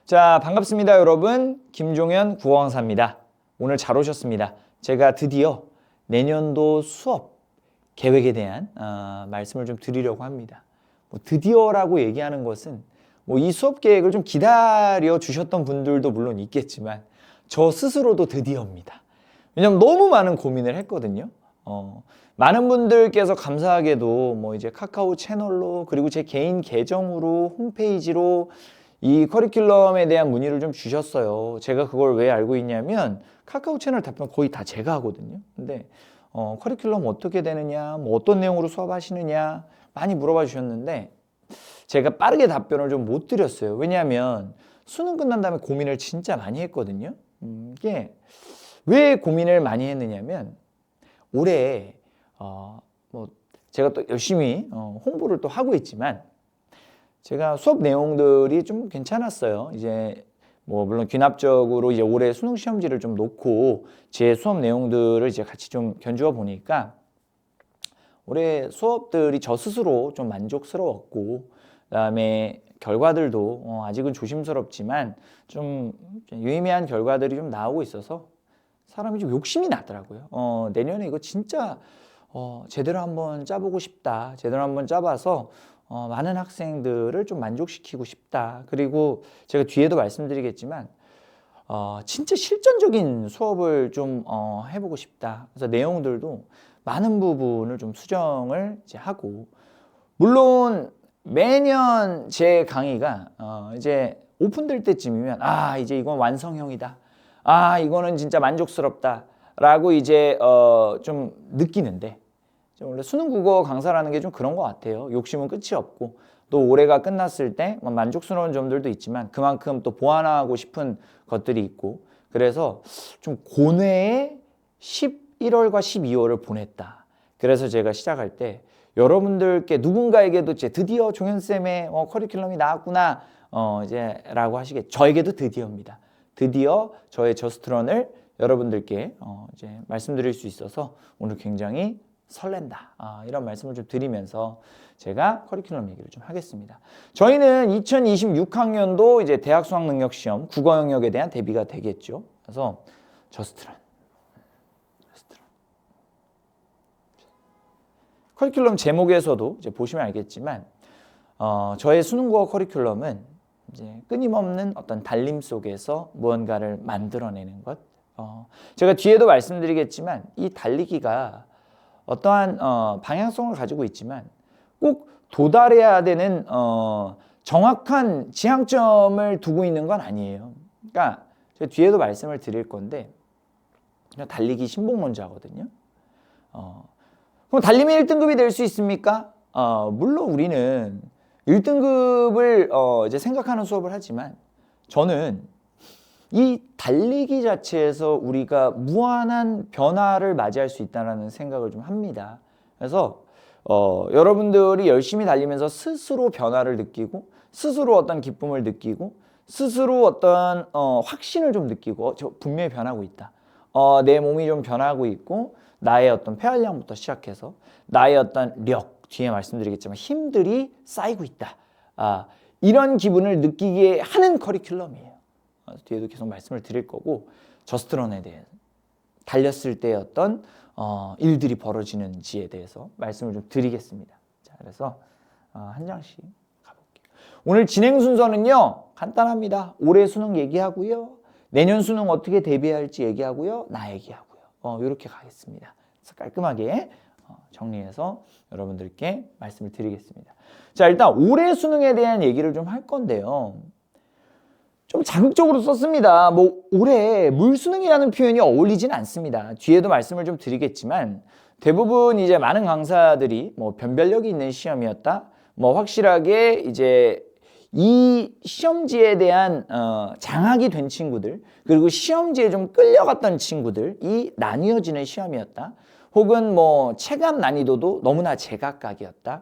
자, 반갑습니다, 여러분. 김종현 국어강사입니다. 오늘 잘 오셨습니다. 제가 드디어 내년도 수업 계획에 대한 말씀을 좀 드리려고 합니다. 드디어라고 얘기하는 것은 이 수업 계획을 좀 기다려 주셨던 분들도 물론 있겠지만 저 스스로도 드디어입니다. 왜냐면 너무 많은 고민을 했거든요. 많은 분들께서 감사하게도 이제 카카오 채널로 그리고 제 개인 계정으로 홈페이지로 이 커리큘럼에 대한 문의를 좀 주셨어요. 제가 그걸 왜 알고 있냐면 카카오 채널 답변 거의 다 제가 하거든요. 근데 커리큘럼 어떻게 되느냐, 어떤 내용으로 수업하시느냐 많이 물어봐 주셨는데 제가 빠르게 답변을 좀 못 드렸어요. 왜냐하면 수능 끝난 다음에 고민을 진짜 많이 했거든요. 이게 왜 고민을 많이 했느냐면 올해 제가 또 열심히 홍보를 또 하고 있지만 제가 수업 내용들이 좀 괜찮았어요. 이제 물론 귀납적으로 이제 올해 수능 시험지를 좀 놓고 제 수업 내용들을 이제 같이 좀 견주어 보니까 올해 수업들이 저 스스로 좀 만족스러웠고 그다음에 결과들도 아직은 조심스럽지만 좀 유의미한 결과들이 좀 나오고 있어서 사람이 좀 욕심이 나더라고요. 내년에 이거 진짜 제대로 한번 짜보고 싶다. 제대로 한번 짜봐서 많은 학생들을 좀 만족시키고 싶다. 그리고 제가 뒤에도 말씀드리겠지만 진짜 실전적인 수업을 좀 해보고 싶다. 그래서 내용들도 많은 부분을 좀 수정을 이제 하고 물론 매년 제 강의가 이제 오픈될 때쯤이면 이제 이건 완성형이다. 이거는 진짜 만족스럽다. 라고 이제 좀 느끼는데 원래 수능 국어 강사라는 게 좀 그런 것 같아요. 욕심은 끝이 없고 또 올해가 끝났을 때 만족스러운 점들도 있지만 그만큼 또 보완하고 싶은 것들이 있고 그래서 좀 고뇌의 11월과 12월을 보냈다. 그래서 제가 시작할 때 여러분들께 누군가에게도 이제 드디어 종현쌤의 커리큘럼이 나왔구나 이제 라고 하시겠죠. 저에게도 드디어입니다. 드디어 저의 저스트런을 여러분들께 이제 말씀드릴 수 있어서 오늘 굉장히 설렌다. 이런 말씀을 좀 드리면서 제가 커리큘럼 얘기를 좀 하겠습니다. 저희는 2026학년도 이제 대학 수학 능력 시험 국어 영역에 대한 대비가 되겠죠. 그래서 저스트런. 커리큘럼 제목에서도 이제 보시면 알겠지만 저의 수능 국어 커리큘럼은 이제 끊임없는 어떤 달림 속에서 무언가를 만들어내는 것. 제가 뒤에도 말씀드리겠지만 이 달리기가 어떠한 방향성을 가지고 있지만 꼭 도달해야 되는 정확한 지향점을 두고 있는 건 아니에요. 그러니까 제가 뒤에도 말씀을 드릴 건데 달리기 신봉론자거든요. 그럼 달리면 1등급이 될 수 있습니까? 물론 우리는 1등급을 이제 생각하는 수업을 하지만 저는 이 달리기 자체에서 우리가 무한한 변화를 맞이할 수 있다는 생각을 좀 합니다. 그래서 여러분들이 열심히 달리면서 스스로 변화를 느끼고 스스로 어떤 기쁨을 느끼고 스스로 어떤 확신을 좀 느끼고 저 분명히 변하고 있다. 내 몸이 좀 변하고 있고 나의 어떤 폐활량부터 시작해서 나의 어떤 력, 뒤에 말씀드리겠지만 힘들이 쌓이고 있다. 이런 기분을 느끼게 하는 커리큘럼이에요. 뒤에도 계속 말씀을 드릴 거고 저스트런에 대해 달렸을 때 어떤 일들이 벌어지는지에 대해서 말씀을 좀 드리겠습니다. 자, 그래서 한 장씩 가볼게요. 오늘 진행 순서는요 간단합니다. 올해 수능 얘기하고요, 내년 수능 어떻게 대비할지 얘기하고요, 나 얘기하고요. 이렇게 가겠습니다. 그래서 깔끔하게 정리해서 여러분들께 말씀을 드리겠습니다. 자, 일단 올해 수능에 대한 얘기를 좀 할 건데요. 좀 자극적으로 썼습니다. 올해 물수능이라는 표현이 어울리진 않습니다. 뒤에도 말씀을 좀 드리겠지만 대부분 이제 많은 강사들이 변별력이 있는 시험이었다. 확실하게 이제 이 시험지에 대한 장악이 된 친구들 그리고 시험지에 좀 끌려갔던 친구들이 나뉘어지는 시험이었다. 혹은 체감 난이도도 너무나 제각각이었다.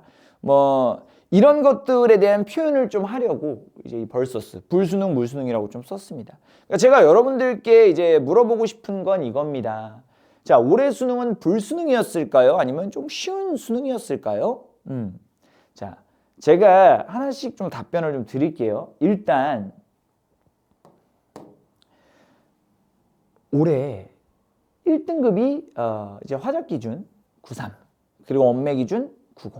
이런 것들에 대한 표현을 좀 하려고 이제 이 벌서스, 불수능, 물수능이라고 좀 썼습니다. 그러니까 제가 여러분들께 이제 물어보고 싶은 건 이겁니다. 자, 올해 수능은 불수능이었을까요? 아니면 좀 쉬운 수능이었을까요? 자, 제가 하나씩 좀 답변을 좀 드릴게요. 일단 올해 1등급이 이제 화작 기준 93, 그리고 언매 기준 90.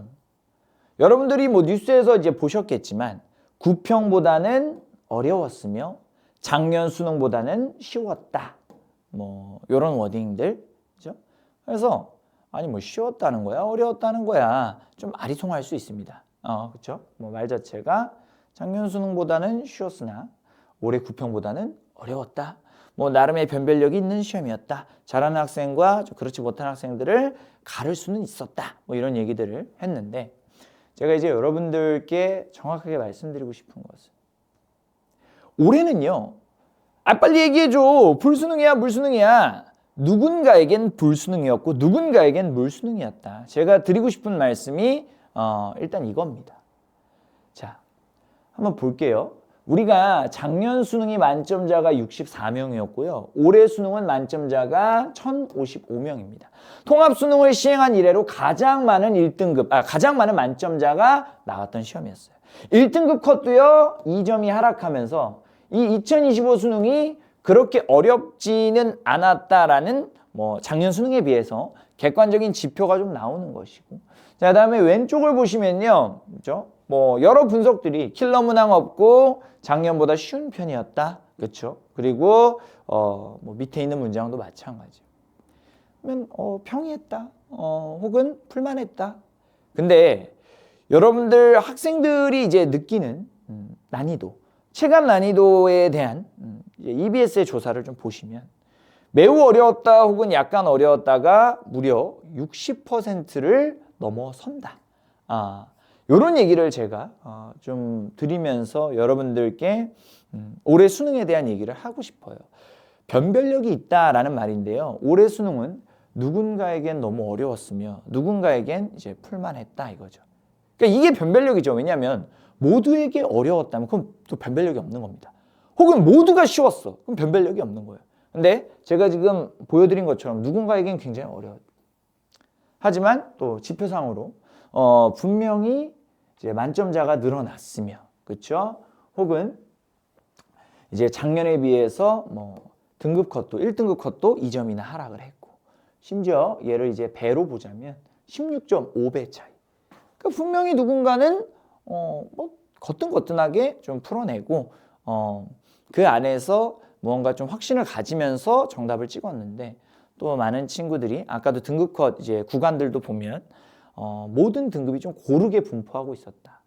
여러분들이 뭐 뉴스에서 이제 보셨겠지만 9평보다는 어려웠으며 작년 수능보다는 쉬웠다. 뭐 이런 워딩들, 그죠? 그래서 아니 뭐 쉬웠다는 거야, 어려웠다는 거야, 좀 아리송할 수 있습니다. 그렇죠? 뭐 말 자체가 작년 수능보다는 쉬웠으나 올해 9평보다는 어려웠다. 뭐 나름의 변별력이 있는 시험이었다. 잘하는 학생과 좀 그렇지 못한 학생들을 가를 수는 있었다. 뭐 이런 얘기들을 했는데, 제가 이제 여러분들께 정확하게 말씀드리고 싶은 것은, 올해는요, 빨리 얘기해줘. 불수능이야, 물수능이야. 누군가에겐 불수능이었고 누군가에겐 물수능이었다. 제가 드리고 싶은 말씀이 일단 이겁니다. 자, 한번 볼게요. 우리가 작년 수능이 만점자가 64명이었고요. 올해 수능은 만점자가 1055명입니다. 통합수능을 시행한 이래로 가장 많은 1등급, 가장 많은 만점자가 나왔던 시험이었어요. 1등급 컷도요, 2점이 하락하면서 이 2025 수능이 그렇게 어렵지는 않았다라는 뭐 작년 수능에 비해서 객관적인 지표가 좀 나오는 것이고, 자, 그다음에 왼쪽을 보시면요, 그렇죠? 뭐 여러 분석들이 킬러 문항 없고 작년보다 쉬운 편이었다, 그렇죠? 그리고 뭐 밑에 있는 문장도 마찬가지. 그러면 평이했다, 혹은 풀만했다. 근데 여러분들 학생들이 이제 느끼는 난이도, 체감 난이도에 대한 EBS의 조사를 좀 보시면 매우 어려웠다 혹은 약간 어려웠다가 무려 60%를 넘어선다. 이런 얘기를 제가 좀 드리면서 여러분들께 올해 수능에 대한 얘기를 하고 싶어요. 변별력이 있다라는 말인데요. 올해 수능은 누군가에겐 너무 어려웠으며 누군가에겐 이제 풀만했다 이거죠. 그러니까 이게 변별력이죠. 왜냐하면 모두에게 어려웠다면 그럼 또 변별력이 없는 겁니다. 혹은 모두가 쉬웠어. 그럼 변별력이 없는 거예요. 근데 제가 지금 보여드린 것처럼 누군가에겐 굉장히 어려웠다. 하지만 또 지표상으로 분명히 이제 만점자가 늘어났으며, 그렇죠? 혹은 이제 작년에 비해서 뭐 등급 컷도 1등급 컷도 2점이나 하락을 했고, 심지어 얘를 이제 배로 보자면 16.5배 차이. 그러니까 분명히 누군가는 뭐 거뜬거뜬하게 좀 풀어내고 그 안에서 무언가 좀 확신을 가지면서 정답을 찍었는데, 또 많은 친구들이 아까도 등급 컷 이제 구간들도 보면 모든 등급이 좀 고르게 분포하고 있었다.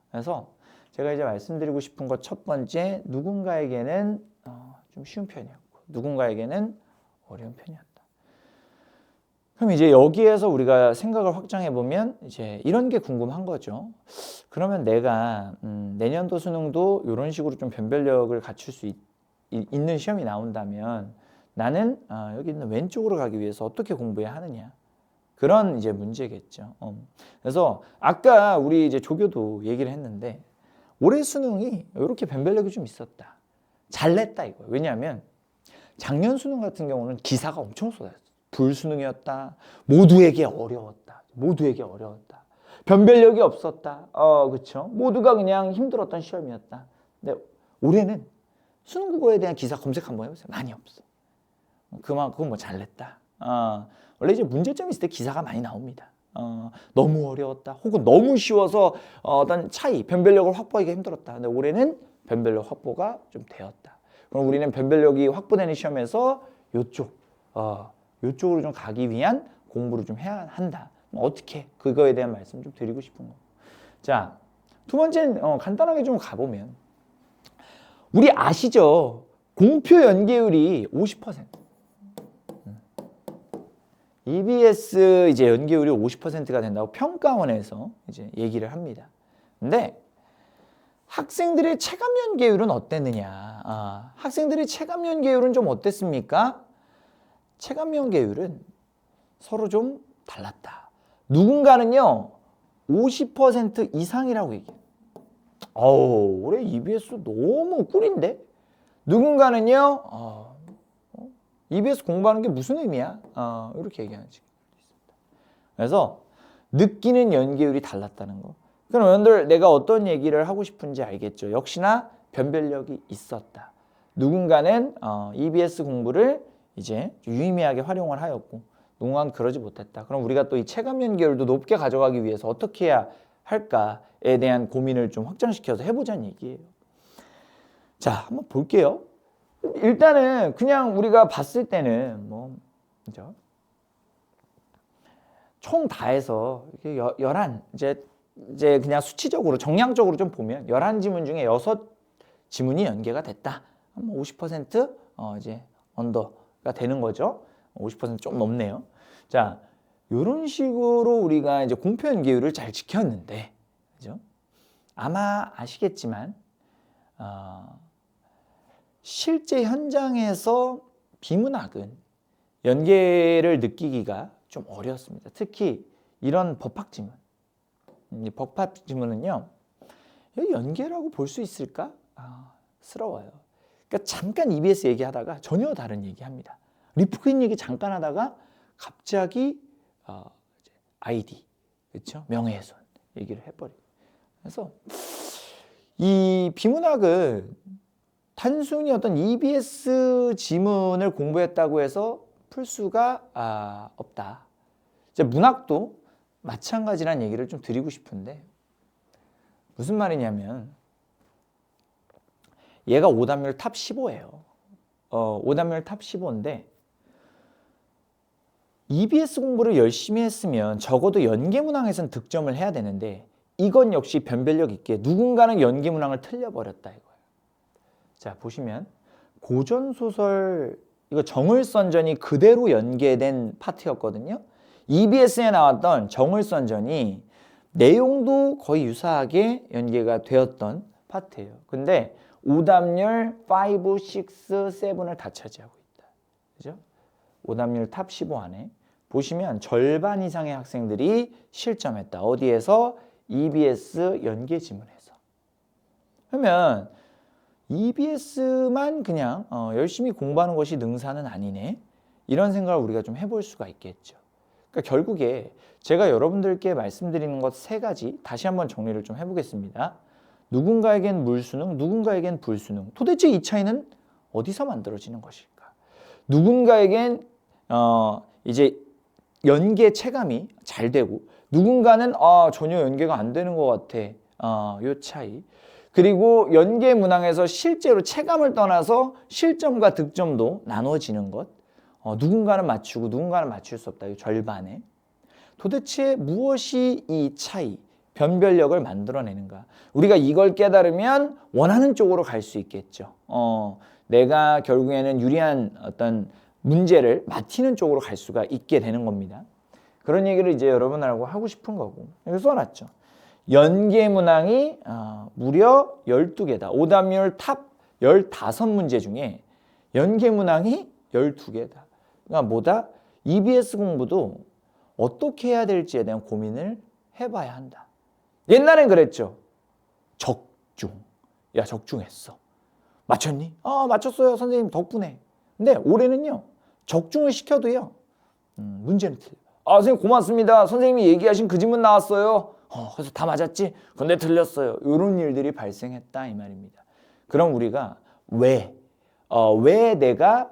그래서 제가 이제 말씀드리고 싶은 것 첫 번째, 누군가에게는 좀 쉬운 편이었고 누군가에게는 어려운 편이었다. 그럼 이제 여기에서 우리가 생각을 확장해 보면 이제 이런 게 궁금한 거죠. 그러면 내가 내년도 수능도 이런 식으로 좀 변별력을 갖출 수 있는 시험이 나온다면 나는 여기 있는 왼쪽으로 가기 위해서 어떻게 공부해야 하느냐, 그런 이제 문제겠죠. 그래서 아까 우리 이제 조교도 얘기를 했는데 올해 수능이 이렇게 변별력이 좀 있었다, 잘 냈다 이거예요. 왜냐하면 작년 수능 같은 경우는 기사가 엄청 쏟아졌어요. 불수능이었다, 모두에게 어려웠다, 모두에게 어려웠다, 변별력이 없었다, 그렇죠? 모두가 그냥 힘들었던 시험이었다. 근데 올해는 수능 국어에 대한 기사 검색 한번 해보세요. 많이 없어. 그만큼 뭐 잘냈다. 원래 이제 문제점이 있을 때 기사가 많이 나옵니다. 너무 어려웠다, 혹은 너무 쉬워서 어떤 차이, 변별력을 확보하기가 힘들었다. 근데 올해는 변별력 확보가 좀 되었다. 그럼 우리는 변별력이 확보되는 시험에서 요쪽으로 좀 가기 위한 공부를 좀 해야 한다. 어떻게? 그거에 대한 말씀 좀 드리고 싶은 거. 자, 두 번째는 간단하게 좀 가보면, 우리 아시죠? 공표 연계율이 50%. EBS 이제 연계율이 50%가 된다고 평가원에서 이제 얘기를 합니다. 근데 학생들의 체감 연계율은 어땠느냐? 학생들의 체감 연계율은 좀 어땠습니까? 체감 연계율은 서로 좀 달랐다. 누군가는요 50% 이상이라고 얘기해요. 올해 EBS 너무 꿀인데? 누군가는요 EBS 공부하는 게 무슨 의미야? 이렇게 얘기하는 친구들이 있습니다. 그래서 느끼는 연계율이 달랐다는 거. 그럼 여러분들 내가 어떤 얘기를 하고 싶은지 알겠죠? 역시나 변별력이 있었다. 누군가는 EBS 공부를 이제 유의미하게 활용을 하였고 누군가는 그러지 못했다. 그럼 우리가 또 이 체감 연계율도 높게 가져가기 위해서 어떻게 해야 할까에 대한 고민을 좀 확장시켜서 해보자는 얘기예요. 자, 한번 볼게요. 일단은 그냥 우리가 봤을 때는 뭐 그죠? 총 다 해서 11 이제 그냥 수치적으로 정량적으로 좀 보면 11지문 중에 6지문이 연계가 됐다. 50% 이제 언더가 되는 거죠. 50%좀 넘네요. 자, 이런 식으로 우리가 이제 공표 연계율을 잘 지켰는데, 그죠? 아마 아시겠지만 실제 현장에서 비문학은 연계를 느끼기가 좀 어렵습니다. 특히 이런 법학지문. 이 법학지문은요, 연계라고 볼 수 있을까? 스러워요. 그러니까 잠깐 EBS 얘기하다가 전혀 다른 얘기합니다. 리프크인 얘기 잠깐 하다가 갑자기 아이디, 그렇죠? 명예훼손 얘기를 해버려요. 그래서 이 비문학은 단순히 어떤 EBS 지문을 공부했다고 해서 풀 수가 없다. 이제 문학도 마찬가지란 얘기를 좀 드리고 싶은데 무슨 말이냐면 얘가 오답률 탑 15예요. 오답률 탑 15인데 EBS 공부를 열심히 했으면 적어도 연계문항에선 득점을 해야 되는데 이건 역시 변별력 있게 누군가는 연계문항을 틀려버렸다 이거예요. 자, 보시면 고전소설 이거 정을선전이 그대로 연계된 파트였거든요. EBS에 나왔던 정을선전이 내용도 거의 유사하게 연계가 되었던 파트예요. 근데 오답률 5, 6, 7을 다 차지하고 있다. 그죠? 오답률 탑 15 안에 보시면 절반 이상의 학생들이 실점했다. 어디에서? EBS 연계 지문에서. 그러면 EBS만 그냥 열심히 공부하는 것이 능사는 아니네. 이런 생각을 우리가 좀 해볼 수가 있겠죠. 그러니까 결국에 제가 여러분들께 말씀드리는 것 3가지 다시 한번 정리를 좀 해보겠습니다. 누군가에겐 물수능, 누군가에겐 불수능. 도대체 이 차이는 어디서 만들어지는 것일까? 누군가에겐 이제 연계 체감이 잘 되고 누군가는 전혀 연계가 안 되는 것 같아. 요 차이. 그리고 연계 문항에서 실제로 체감을 떠나서 실점과 득점도 나눠지는 것. 누군가는 맞추고 누군가는 맞출 수 없다. 이 절반에. 도대체 무엇이 이 차이, 변별력을 만들어내는가? 우리가 이걸 깨달으면 원하는 쪽으로 갈 수 있겠죠. 내가 결국에는 유리한 어떤 문제를 맡히는 쪽으로 갈 수가 있게 되는 겁니다. 그런 얘기를 이제 여러분하고 하고 싶은 거고. 여기 써놨죠. 연계 문항이 무려 12개다. 오답률 탑 15문제 중에 연계 문항이 12개다. 그러니까 뭐다? EBS 공부도 어떻게 해야 될지에 대한 고민을 해봐야 한다. 옛날엔 그랬죠. 적중. 야, 적중했어. 맞췄니? 맞췄어요. 선생님 덕분에. 근데 올해는요. 적중을 시켜도요. 문제는 틀려. 선생님 고맙습니다. 선생님이 얘기하신 그 지문 나왔어요. 그래서 다 맞았지? 근데 틀렸어요. 이런 일들이 발생했다 이 말입니다. 그럼 우리가 왜 내가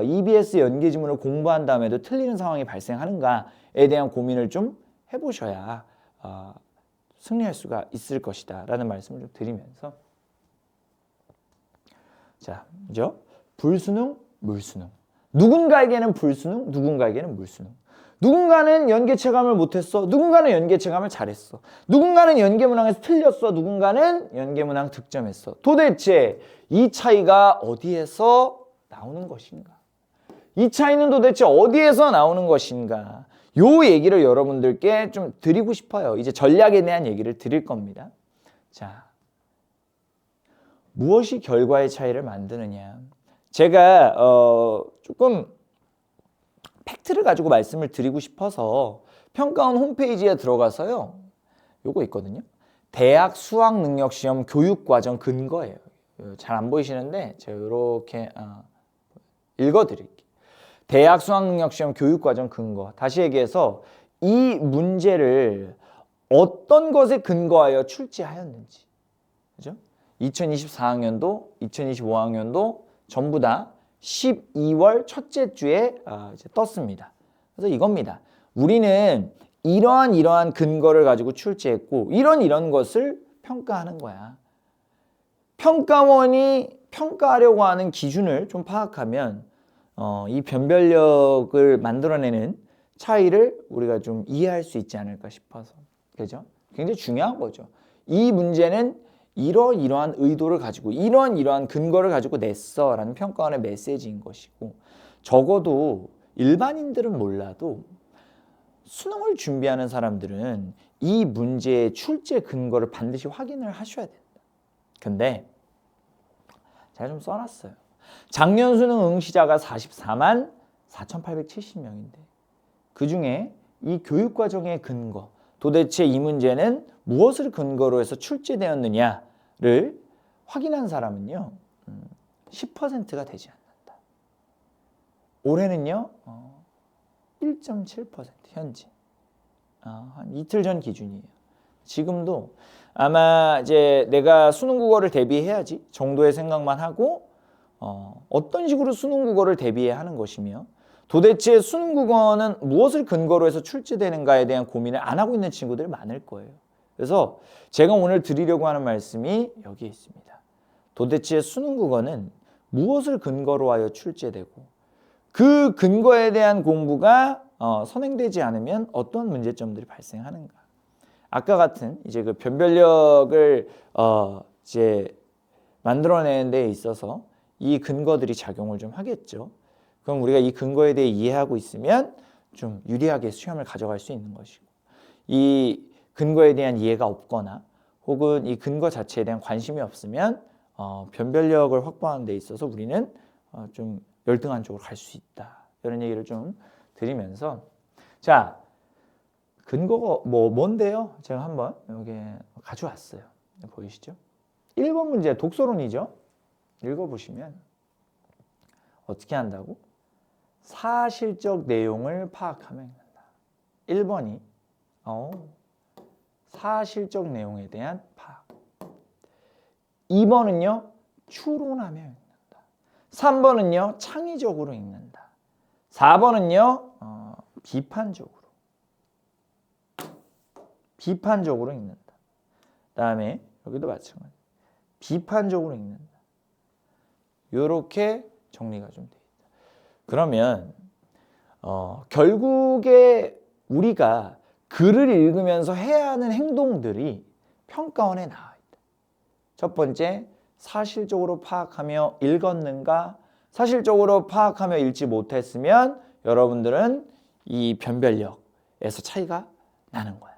EBS 연계 지문을 공부한 다음에도 틀리는 상황이 발생하는가에 대한 고민을 좀 해보셔야 승리할 수가 있을 것이다 라는 말씀을 좀 드리면서 자, 그죠? 불수능, 물수능. 누군가에게는 불수능, 누군가에게는 물수능. 누군가는 연계 체감을 못했어. 누군가는 연계 체감을 잘했어. 누군가는 연계 문항에서 틀렸어. 누군가는 연계 문항 득점했어. 도대체 이 차이가 어디에서 나오는 것인가? 이 차이는 도대체 어디에서 나오는 것인가? 요 얘기를 여러분들께 좀 드리고 싶어요. 이제 전략에 대한 얘기를 드릴 겁니다. 자, 무엇이 결과의 차이를 만드느냐? 제가 조금 팩트를 가지고 말씀을 드리고 싶어서 평가원 홈페이지에 들어가서요. 요거 있거든요. 대학 수학능력시험 교육과정 근거예요. 잘 안 보이시는데 제가 이렇게 읽어드릴게요. 대학 수학능력시험 교육과정 근거. 다시 얘기해서 이 문제를 어떤 것에 근거하여 출제하였는지. 그죠? 2024학년도, 2025학년도 전부 다 12월 첫째 주에 이제 떴습니다. 그래서 이겁니다. 우리는 이러한 근거를 가지고 출제했고 이런 것을 평가하는 거야. 평가원이 평가하려고 하는 기준을 좀 파악하면 이 변별력을 만들어내는 차이를 우리가 좀 이해할 수 있지 않을까 싶어서. 그죠? 굉장히 중요한 거죠. 이 문제는 이러한 의도를 가지고 이러한 근거를 가지고 냈어 라는 평가원의 메시지인 것이고, 적어도 일반인들은 몰라도 수능을 준비하는 사람들은 이 문제의 출제 근거를 반드시 확인을 하셔야 된다. 근데 제가 좀 써놨어요. 작년 수능 응시자가 44만 4,870명인데 그중에 이 교육과정의 근거, 도대체 이 문제는 무엇을 근거로 해서 출제되었느냐를 확인한 사람은요 10%가 되지 않는다. 올해는요 1.7% 현재 한 이틀 전 기준이에요. 지금도 아마 이제 내가 수능 국어를 대비해야지 정도의 생각만 하고 어떤 식으로 수능 국어를 대비해야 하는 것이며 도대체 수능 국어는 무엇을 근거로 해서 출제되는가에 대한 고민을 안 하고 있는 친구들이 많을 거예요. 그래서 제가 오늘 드리려고 하는 말씀이 여기에 있습니다. 도대체 수능 국어는 무엇을 근거로 하여 출제되고 그 근거에 대한 공부가 선행되지 않으면 어떤 문제점들이 발생하는가. 아까 같은 이제 그 변별력을 이제 만들어내는 데 있어서 이 근거들이 작용을 좀 하겠죠. 그럼 우리가 이 근거에 대해 이해하고 있으면 좀 유리하게 시험을 가져갈 수 있는 것이고, 이 근거에 대한 이해가 없거나 혹은 이 근거 자체에 대한 관심이 없으면 변별력을 확보하는 데 있어서 우리는 좀 열등한 쪽으로 갈 수 있다. 이런 얘기를 좀 드리면서, 자, 근거가 뭔데요? 제가 한번 여기 가져왔어요. 보이시죠? 1번 문제 독서론이죠. 읽어보시면 어떻게 한다고? 사실적 내용을 파악하면 된다. 1번이 사실적 내용에 대한 파악. 2번은요 추론하며 읽는다. 3번은요 창의적으로 읽는다. 4번은요 비판적으로 읽는다. 그다음에 여기도 마찬가지. 비판적으로 읽는다. 이렇게 정리가 좀 돼 있다. 그러면 결국에 우리가 글을 읽으면서 해야 하는 행동들이 평가원에 나와 있다. 첫 번째, 사실적으로 파악하며 읽었는가? 사실적으로 파악하며 읽지 못했으면 여러분들은 이 변별력에서 차이가 나는 거야.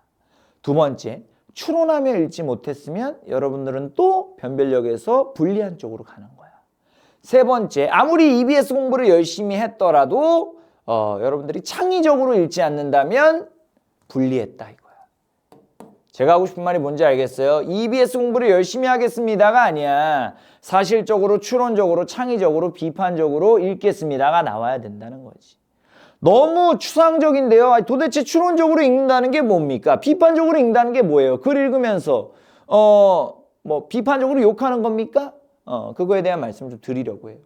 두 번째, 추론하며 읽지 못했으면 여러분들은 또 변별력에서 불리한 쪽으로 가는 거야. 세 번째, 아무리 EBS 공부를 열심히 했더라도 여러분들이 창의적으로 읽지 않는다면 불리했다 이거야. 제가 하고 싶은 말이 뭔지 알겠어요? EBS 공부를 열심히 하겠습니다가 아니야. 사실적으로, 추론적으로, 창의적으로, 비판적으로 읽겠습니다가 나와야 된다는 거지. 너무 추상적인데요. 도대체 추론적으로 읽는다는 게 뭡니까? 비판적으로 읽는다는 게 뭐예요? 글 읽으면서 비판적으로 욕하는 겁니까? 그거에 대한 말씀을 좀 드리려고 해요.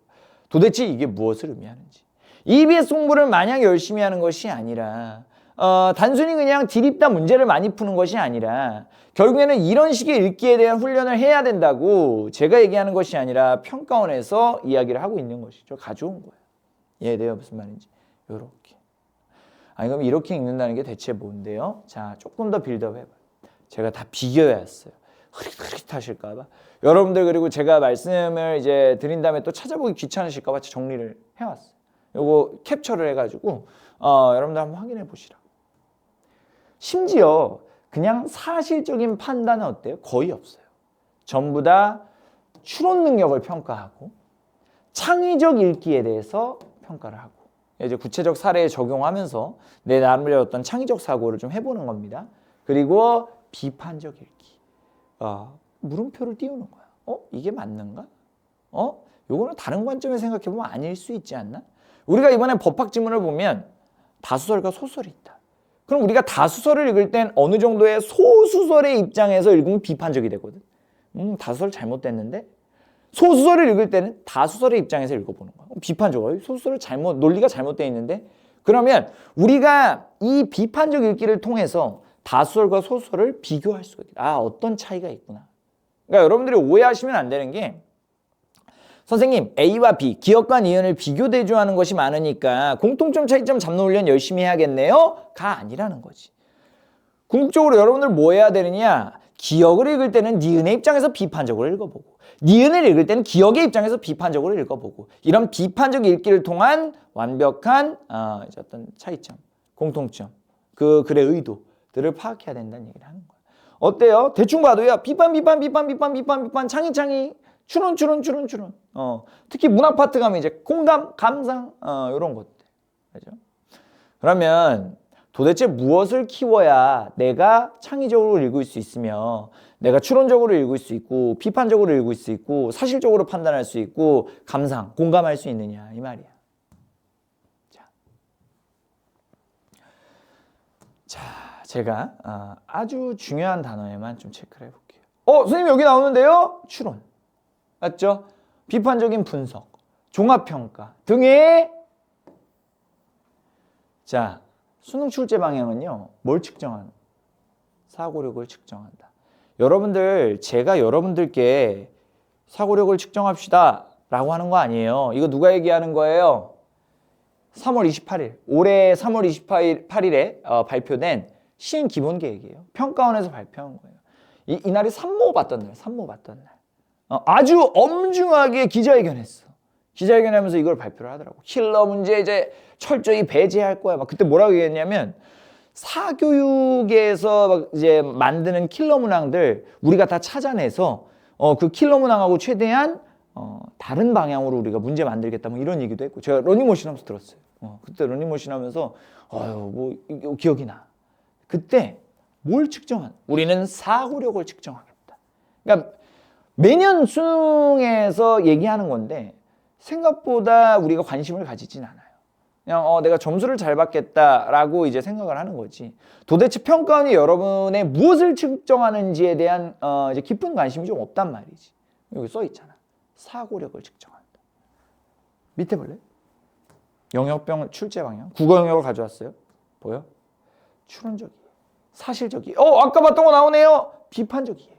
도대체 이게 무엇을 의미하는지. EBS 공부를 마냥 열심히 하는 것이 아니라 단순히 그냥 디립다 문제를 많이 푸는 것이 아니라 결국에는 이런 식의 읽기에 대한 훈련을 해야 된다고 제가 얘기하는 것이 아니라 평가원에서 이야기를 하고 있는 것이죠. 가져온 거예요. 이해돼요? 무슨 말인지. 이렇게. 아니 그럼 이렇게 읽는다는 게 대체 뭔데요? 자, 조금 더 빌드업 해봐요. 제가 다 비교해왔어요. 흐릿흐릿하실까 봐. 여러분들 그리고 제가 말씀을 이제 드린 다음에 또 찾아보기 귀찮으실까 봐 정리를 해왔어요. 요거 캡처를 해가지고 여러분들 한번 확인해 보시라고. 심지어 그냥 사실적인 판단은 어때요? 거의 없어요. 전부 다 추론 능력을 평가하고 창의적 읽기에 대해서 평가를 하고 이제 구체적 사례에 적용하면서 내 나름의 어떤 창의적 사고를 좀 해보는 겁니다. 그리고 비판적 읽기. 물음표를 띄우는 거야. 이게 맞는가? 요거는 다른 관점에 생각해보면 아닐 수 있지 않나? 우리가 이번에 법학 지문을 보면 다수설과 소설이 있다. 그럼 우리가 다수설을 읽을 땐 어느 정도의 소수설의 입장에서 읽으면 비판적이 되거든. 다수설 잘못됐는데? 소수설을 읽을 때는 다수설의 입장에서 읽어보는 거야. 비판적으로 소수설을 논리가 잘못되어 있는데, 그러면 우리가 이 비판적 읽기를 통해서 다수설과 소수설을 비교할 수가 있다. 아, 어떤 차이가 있구나. 그러니까 여러분들이 오해하시면 안 되는 게, 선생님 A와 B, 기억과 니은을 비교 대조하는 것이 많으니까 공통점 차이점 잡는 훈련 열심히 해야겠네요? 가 아니라는 거지. 궁극적으로 여러분들 뭐 해야 되느냐? 기억을 읽을 때는 니은의 입장에서 비판적으로 읽어보고, 니은을 읽을 때는 기억의 입장에서 비판적으로 읽어보고, 이런 비판적 읽기를 통한 완벽한 이제 어떤 차이점, 공통점, 그 글의 의도들을 파악해야 된다는 얘기를 하는 거야. 어때요? 대충 봐도요. 비판, 창의, 추론. 특히 문학 파트 가면 이제 공감, 감상, 이런 것들. 그죠? 그러면 도대체 무엇을 키워야 내가 창의적으로 읽을 수 있으며, 내가 추론적으로 읽을 수 있고, 비판적으로 읽을 수 있고, 사실적으로 판단할 수 있고, 감상, 공감할 수 있느냐, 이 말이야. 자, 제가 아주 중요한 단어에만 좀 체크를 해볼게요. 선생님 여기 나오는데요? 추론. 맞죠? 비판적인 분석, 종합평가 등의, 자, 수능 출제 방향은요, 뭘 측정하는? 사고력을 측정한다. 여러분들, 제가 여러분들께 사고력을 측정합시다 라고 하는 거 아니에요. 이거 누가 얘기하는 거예요? 3월 28일, 올해 3월 28일에 발표된 시행 기본계획이에요. 평가원에서 발표한 거예요. 이날이 산모 봤던 날. 아주 엄중하게 기자회견했어. 기자회견하면서 이걸 발표를 하더라고. 킬러 문제 이제 철저히 배제할 거야. 막 그때 뭐라고 얘기했냐면, 사교육에서 막 이제 만드는 킬러 문항들 우리가 다 찾아내서 그 킬러 문항하고 최대한 다른 방향으로 우리가 문제 만들겠다, 뭐 이런 얘기도 했고, 제가 러닝머신 하면서 들었어요. 그때 러닝머신 하면서 뭐 기억이 나. 그때 뭘 측정한? 우리는 사고력을 측정하겠다. 그러니까 매년 수능에서 얘기하는 건데 생각보다 우리가 관심을 가지진 않아요. 그냥 내가 점수를 잘 받겠다라고 이제 생각을 하는 거지. 도대체 평가원이 여러분의 무엇을 측정하는지에 대한 이제 깊은 관심이 좀 없단 말이지. 여기 써 있잖아. 사고력을 측정한다. 밑에 볼래? 영역별 출제 방향. 국어 영역을 가져왔어요. 보여? 추론적이에요. 사실적이에요. 아까 봤던 거 나오네요. 비판적이에요.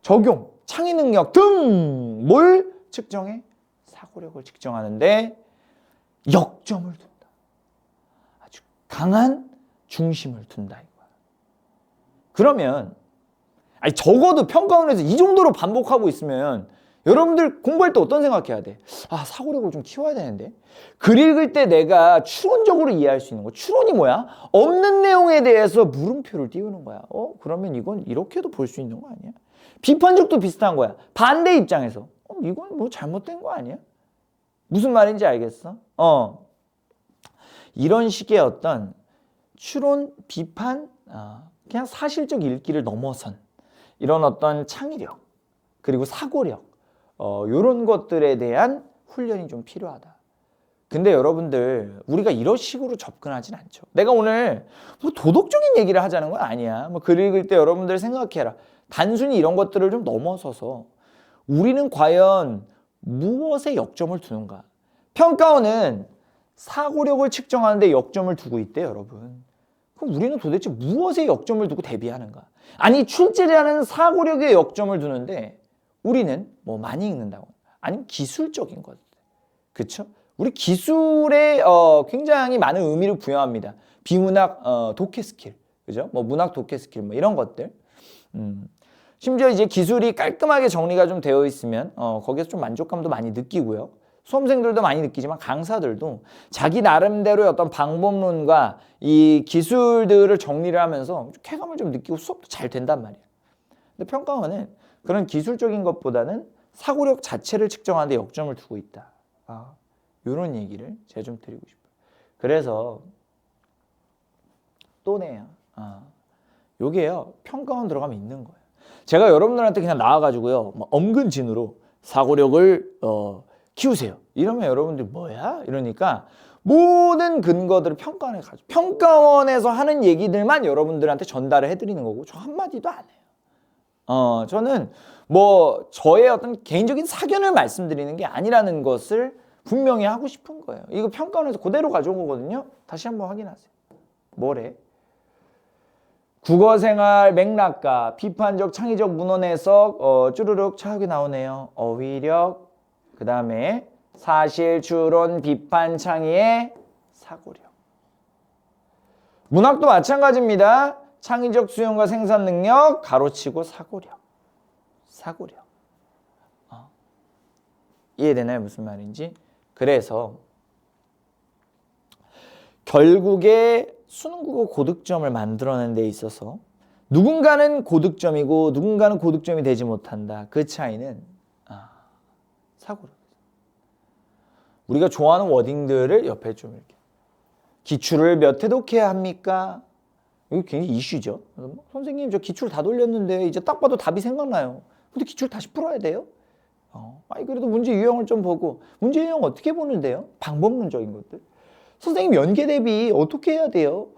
적용, 창의 능력 등 뭘 측정해? 사고력을 측정하는데 역점을 둔다. 아주 강한 중심을 둔다 이거야. 그러면 적어도 평가원에서 이 정도로 반복하고 있으면 여러분들 공부할 때 어떤 생각해야 돼? 사고력을 좀 키워야 되는데. 글 읽을 때 내가 추론적으로 이해할 수 있는 거. 추론이 뭐야? 없는 내용에 대해서 물음표를 띄우는 거야. 그러면 이건 이렇게도 볼 수 있는 거 아니야? 비판적도 비슷한 거야. 반대 입장에서 이건 뭐 잘못된 거 아니야? 무슨 말인지 알겠어? 이런 식의 어떤 추론, 비판, 그냥 사실적 읽기를 넘어선 이런 어떤 창의력, 그리고 사고력, 이런 것들에 대한 훈련이 좀 필요하다. 근데 여러분들, 우리가 이런 식으로 접근하진 않죠. 내가 오늘 뭐 도덕적인 얘기를 하자는 건 아니야. 뭐 글 읽을 때 여러분들 생각해라. 단순히 이런 것들을 좀 넘어서서 우리는 과연 무엇에 역점을 두는가? 평가원은 사고력을 측정하는데 역점을 두고 있대요, 여러분. 그럼 우리는 도대체 무엇에 역점을 두고 대비하는가? 아니, 출제자는 사고력에 역점을 두는데 우리는 뭐 많이 읽는다고, 아니면 기술적인 것들, 그렇죠? 우리 기술에 굉장히 많은 의미를 부여합니다. 비문학 독해 스킬, 그죠? 뭐 문학 독해 스킬, 뭐 이런 것들. 심지어 이제 기술이 깔끔하게 정리가 좀 되어 있으면 거기에서 좀 만족감도 많이 느끼고요. 수험생들도 많이 느끼지만 강사들도 자기 나름대로의 어떤 방법론과 이 기술들을 정리를 하면서 쾌감을 좀 느끼고 수업도 잘 된단 말이에요. 근데 평가원은 그런 기술적인 것보다는 사고력 자체를 측정하는 데 역점을 두고 있다. 이런 얘기를 제가 좀 드리고 싶어요. 그래서 또 내요. 요게요, 평가원 들어가면 있는 거예요. 제가 여러분들한테 그냥 나와가지고요, 엄근진으로 사고력을 키우세요. 이러면 여러분들이 뭐야? 이러니까 모든 근거들을 평가원에 가죠. 평가원에서 하는 얘기들만 여러분들한테 전달을 해드리는 거고 저 한마디도 안 해요. 저는 뭐 저의 어떤 개인적인 사견을 말씀드리는 게 아니라는 것을 분명히 하고 싶은 거예요. 이거 평가원에서 그대로 가져온 거거든요. 다시 한번 확인하세요. 뭐래? 국어생활 맥락과 비판적 창의적 문헌 해석 쭈르륵 차하게 나오네요. 어휘력, 그 다음에 사실, 추론, 비판, 창의의 사고력. 문학도 마찬가지입니다. 창의적 수용과 생산 능력, 가로치고 사고력. 사고력. 이해되나요? 무슨 말인지? 그래서 결국에 수능국어 고득점을 만들어내는 데 있어서 누군가는 고득점이고 누군가는 고득점이 되지 못한다. 그 차이는 사고력. 우리가 좋아하는 워딩들을 옆에 좀 이렇게 기출을 몇 회 독해야 합니까? 이거 굉장히 이슈죠. 선생님 저 기출 다 돌렸는데 이제 딱 봐도 답이 생각나요. 근데 기출 다시 풀어야 돼요? 아니 그래도 문제 유형을 좀 보고 문제 유형 어떻게 보는데요? 방법론적인 것들. 선생님 연계 대비 어떻게 해야 돼요?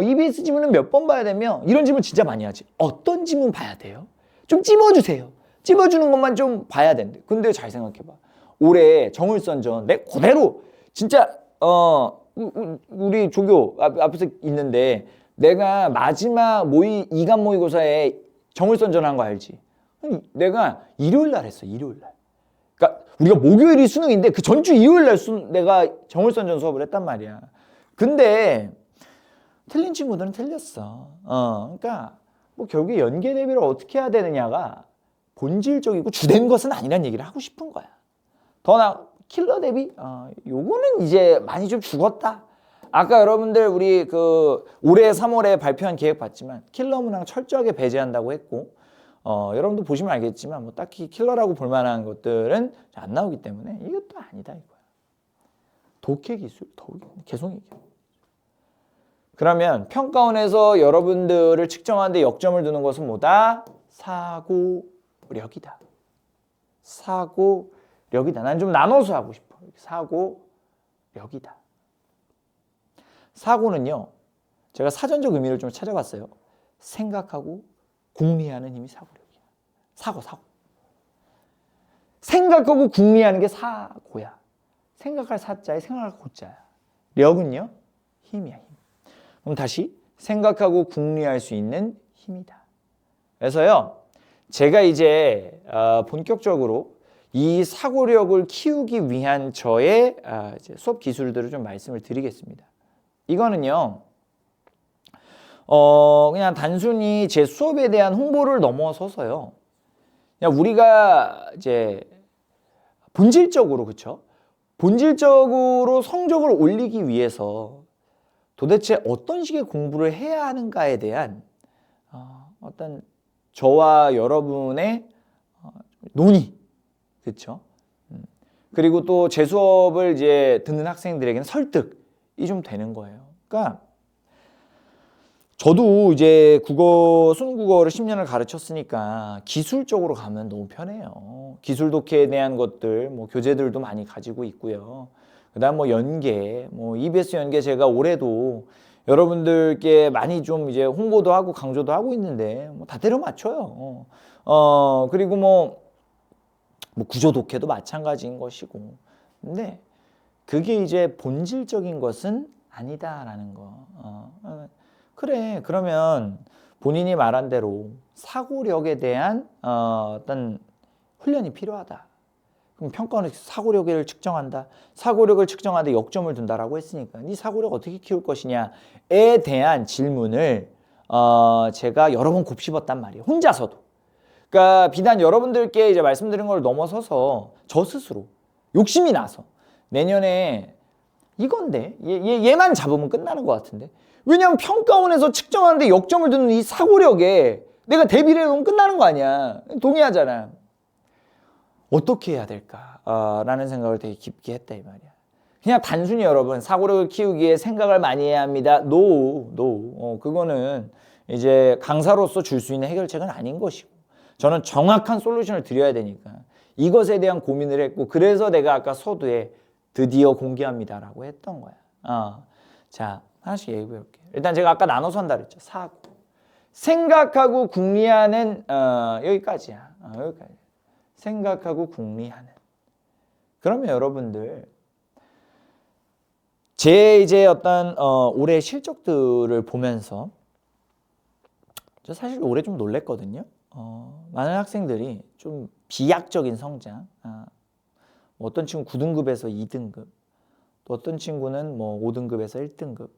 EBS 지문은 몇 번 봐야 되며 이런 질문 진짜 많이 하지. 어떤 지문 봐야 돼요? 좀 찝어주세요. 찝어주는 것만 좀 봐야 된대. 근데 잘 생각해봐. 올해 정을선전 내 그대로 진짜 우리 조교 앞에서 있는데 내가 마지막 모의 2간 모의고사에 정을선전한 거 알지? 내가 일요일 날 했어. 일요일 날. 그러니까 우리가 목요일이 수능인데 그 전주 일요일 날 내가 정을선전 수업을 했단 말이야. 근데 틀린 친구들은 틀렸어. 그러니까 뭐 결국에 연계 대비를 어떻게 해야 되느냐가 본질적이고 주된 것은 아니란 얘기를 하고 싶은 거야. 더 나아 킬러 대비 요거는 이제 많이 좀 죽었다. 아까 여러분들 우리 그 올해 3월에 발표한 계획 봤지만 킬러 문항 철저하게 배제한다고 했고 여러분도 보시면 알겠지만 뭐 딱히 킬러라고 볼 만한 것들은 안 나오기 때문에 이것도 아니다 이거야. 독해 기술, 개성 얘기야. 그러면 평가원에서 여러분들을 측정하는데 역점을 두는 것은 뭐다? 사고력이다. 사고력이다. 난 좀 나눠서 하고 싶어. 사고력이다. 사고는요. 제가 사전적 의미를 좀 찾아봤어요. 생각하고 궁리하는 힘이 사고력이야. 사고. 생각하고 궁리하는 게 사고야. 생각할 사자에 생각할 고자야. 력은요. 힘이야. 힘. 그럼 다시 생각하고 궁리할 수 있는 힘이다. 그래서요. 제가 이제 본격적으로 이 사고력을 키우기 위한 저의 이제 수업 기술들을 좀 말씀을 드리겠습니다. 이거는요. 그냥 단순히 제 수업에 대한 홍보를 넘어서서요. 그냥 우리가 이제 본질적으로 그쵸? 본질적으로 성적을 올리기 위해서 도대체 어떤 식의 공부를 해야 하는가에 대한 어떤 저와 여러분의 논의, 그렇죠? 그리고 또 제 수업을 이제 듣는 학생들에게는 설득이 좀 되는 거예요. 그러니까 저도 이제 수능국어를 10년을 가르쳤으니까 기술적으로 가면 너무 편해요. 기술 독해에 대한 것들, 뭐 교재들도 많이 가지고 있고요. 그다음 뭐 연계, 뭐 EBS 연계 제가 올해도 여러분들께 많이 좀 이제 홍보도 하고 강조도 하고 있는데 뭐 다 때려 맞춰요. 그리고 뭐 구조 독해도 마찬가지인 것이고. 근데 그게 이제 본질적인 것은 아니다라는 거. 그래, 그러면 본인이 말한 대로 사고력에 대한 어떤 훈련이 필요하다. 그럼 평가원에서 사고력을 측정한다. 사고력을 측정하는데 역점을 둔다라고 했으니까 네 사고력 어떻게 키울 것이냐에 대한 질문을 제가 여러 번 곱씹었단 말이에요. 혼자서도. 그러니까 비단 여러분들께 이제 말씀드린 걸 넘어서서 저 스스로 욕심이 나서 내년에 이건데 얘만 잡으면 끝나는 것 같은데. 왜냐하면 평가원에서 측정하는데 역점을 두는 이 사고력에 내가 대비를 해놓으면 끝나는 거 아니야. 동의하잖아. 어떻게 해야 될까? 라는 생각을 되게 깊게 했다 이 말이야. 그냥 단순히 여러분 사고력을 키우기 위해 생각을 많이 해야 합니다. No. 그거는 이제 강사로서 줄 수 있는 해결책은 아닌 것이고 저는 정확한 솔루션을 드려야 되니까 이것에 대한 고민을 했고 그래서 내가 아까 서두에 드디어 공개합니다라고 했던 거야. 자, 하나씩 얘기해 볼게요. 일단 제가 아까 나눠서 한다 그랬죠. 사고. 생각하고 궁리하는 여기까지야. 여기까지. 생각하고 궁리하는. 그러면 여러분들 제 이제 어떤 올해 실적들을 보면서 저 사실 올해 좀 놀랬거든요. 많은 학생들이 좀 비약적인 성장. 어떤 친구 9등급에서 2등급, 또 어떤 친구는 뭐 5등급에서 1등급.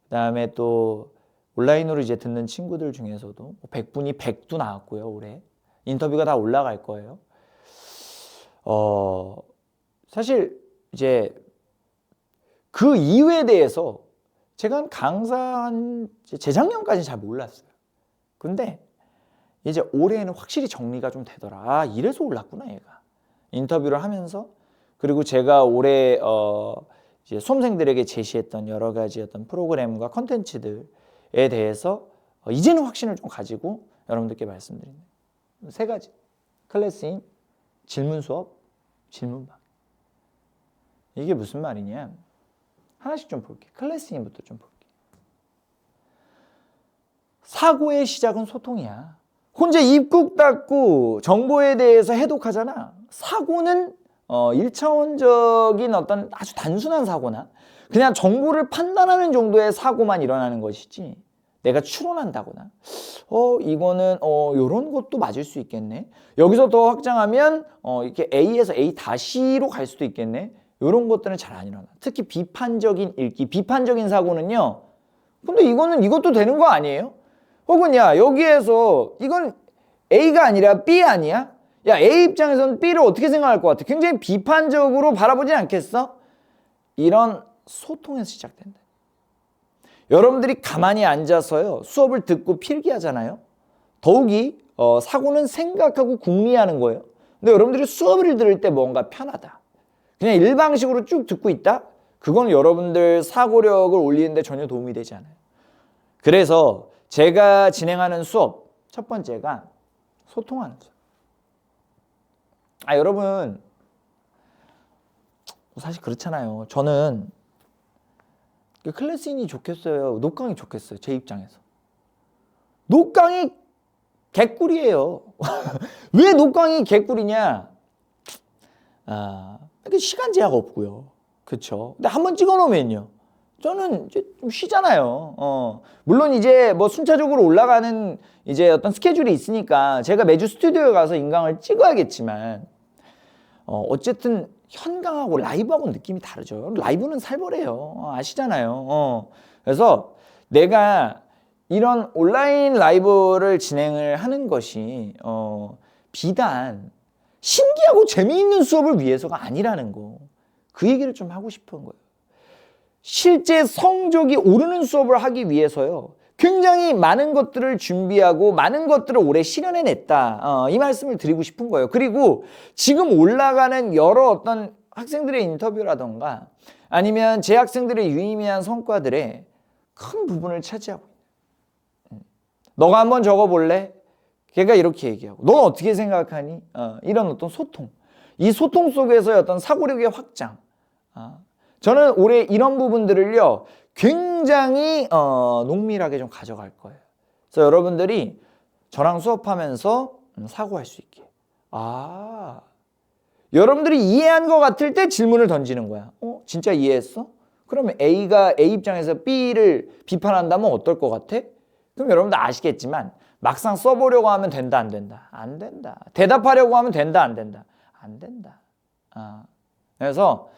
그다음에 또 온라인으로 이제 듣는 친구들 중에서도 100분이 100도 나왔고요. 올해 인터뷰가 다 올라갈 거예요. 사실 이제 그 이유에 대해서 제가 한 강사한 재작년까지는 잘 몰랐어요. 근데 이제 올해에는 확실히 정리가 좀 되더라. 이래서 올랐구나 얘가. 인터뷰를 하면서 그리고 제가 올해 이제 수험생들에게 제시했던 여러 가지 어떤 프로그램과 컨텐츠들에 대해서 이제는 확신을 좀 가지고 여러분들께 말씀드립니다. 3가지. 클래스인, 질문 수업, 질문방. 이게 무슨 말이냐? 하나씩 좀 볼게. 클래스인부터 좀 볼게. 사고의 시작은 소통이야. 혼자 입국 닫고 정보에 대해서 해독하잖아. 사고는 1차원적인 어떤 아주 단순한 사고나 그냥 정보를 판단하는 정도의 사고만 일어나는 것이지 내가 추론한다거나 이거는 요런 것도 맞을 수 있겠네. 여기서 더 확장하면 이렇게 A에서 A-로 갈 수도 있겠네. 요런 것들은 잘 안 일어나. 특히 비판적인 읽기, 비판적인 사고는요. 근데 이거는 이것도 되는 거 아니에요? 혹은 야 여기에서 이건 A가 아니라 B 아니야? 야 A 입장에서는 B를 어떻게 생각할 것 같아? 굉장히 비판적으로 바라보지 않겠어? 이런 소통에서 시작된다. 여러분들이 가만히 앉아서요 수업을 듣고 필기하잖아요. 더욱이 사고는 생각하고 궁리하는 거예요. 근데 여러분들이 수업을 들을 때 뭔가 편하다. 그냥 일방식으로 쭉 듣고 있다? 그건 여러분들 사고력을 올리는 데 전혀 도움이 되지 않아요. 그래서 제가 진행하는 수업 첫 번째가 소통하는 수업. 여러분 사실 그렇잖아요. 저는 클래스인이 좋겠어요? 녹강이 좋겠어요? 제 입장에서. 녹강이 개꿀이에요. 왜 녹강이 개꿀이냐? 시간 제약 없고요. 그렇죠? 근데 한번 찍어 놓으면요. 저는 이제 좀 쉬잖아요. 물론 이제 뭐 순차적으로 올라가는 이제 어떤 스케줄이 있으니까 제가 매주 스튜디오에 가서 인강을 찍어야겠지만 어쨌든 현강하고 라이브하고 느낌이 다르죠. 라이브는 살벌해요. 아시잖아요. 그래서 내가 이런 온라인 라이브를 진행을 하는 것이 비단 신기하고 재미있는 수업을 위해서가 아니라는 거. 그 얘기를 좀 하고 싶은 거예요. 실제 성적이 오르는 수업을 하기 위해서요. 굉장히 많은 것들을 준비하고 많은 것들을 올해 실현해냈다. 이 말씀을 드리고 싶은 거예요. 그리고 지금 올라가는 여러 어떤 학생들의 인터뷰라던가 아니면 제 학생들의 유의미한 성과들의 큰 부분을 차지하고 있는. 너가 한번 적어볼래? 걔가 이렇게 얘기하고 넌 어떻게 생각하니? 이런 어떤 소통. 이 소통 속에서의 어떤 사고력의 확장. 저는 올해 이런 부분들을요. 굉장히 농밀하게 좀 가져갈 거예요. 그래서 여러분들이 저랑 수업하면서 사고할 수 있게. 여러분들이 이해한 것 같을 때 질문을 던지는 거야. 진짜 이해했어? 그러면 A가 A 입장에서 B를 비판한다면 어떨 것 같아? 그럼 여러분들 아시겠지만 막상 써보려고 하면 된다 안 된다? 안 된다. 대답하려고 하면 된다 안 된다? 안 된다. 그래서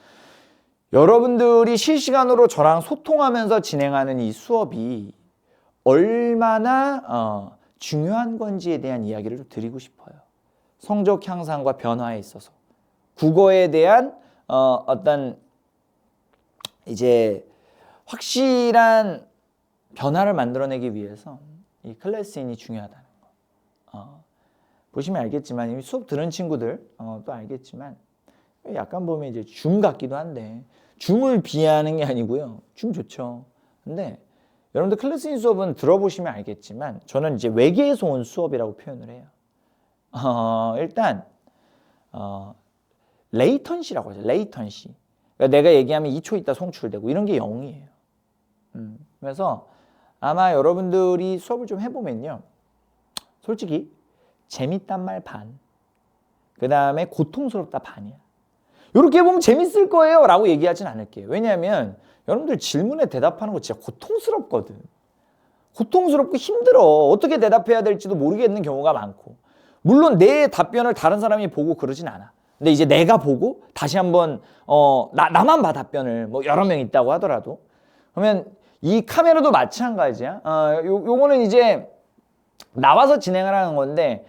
여러분들이 실시간으로 저랑 소통하면서 진행하는 이 수업이 얼마나 중요한 건지에 대한 이야기를 좀 드리고 싶어요. 성적 향상과 변화에 있어서 국어에 대한 어떤 이제 확실한 변화를 만들어내기 위해서 이 클래스인이 중요하다는 거. 보시면 알겠지만 이미 수업 들은 친구들 또 알겠지만 약간 보면 이제 줌 같기도 한데 줌을 비하하는 게 아니고요. 줌 좋죠. 근데 여러분들 클래스인 수업은 들어보시면 알겠지만 저는 이제 외계에서 온 수업이라고 표현을 해요. 일단 레이턴시라고 하죠. 레이턴시. 그러니까 내가 얘기하면 2초 있다 송출되고 이런 게 0이에요. 그래서 아마 여러분들이 수업을 좀 해보면요. 솔직히 재밌단 말 반, 그 다음에 고통스럽다 반이야. 이렇게 보면 재밌을 거예요 라고 얘기하진 않을게요. 왜냐하면 여러분들 질문에 대답하는 거 진짜 고통스럽거든. 고통스럽고 힘들어. 어떻게 대답해야 될지도 모르겠는 경우가 많고, 물론 내 답변을 다른 사람이 보고 그러진 않아. 근데 이제 내가 보고 다시 한번 나만 봐 답변을, 뭐 여러 명 있다고 하더라도, 그러면 이 카메라도 마찬가지야. 요거는 이제 나와서 진행을 하는 건데,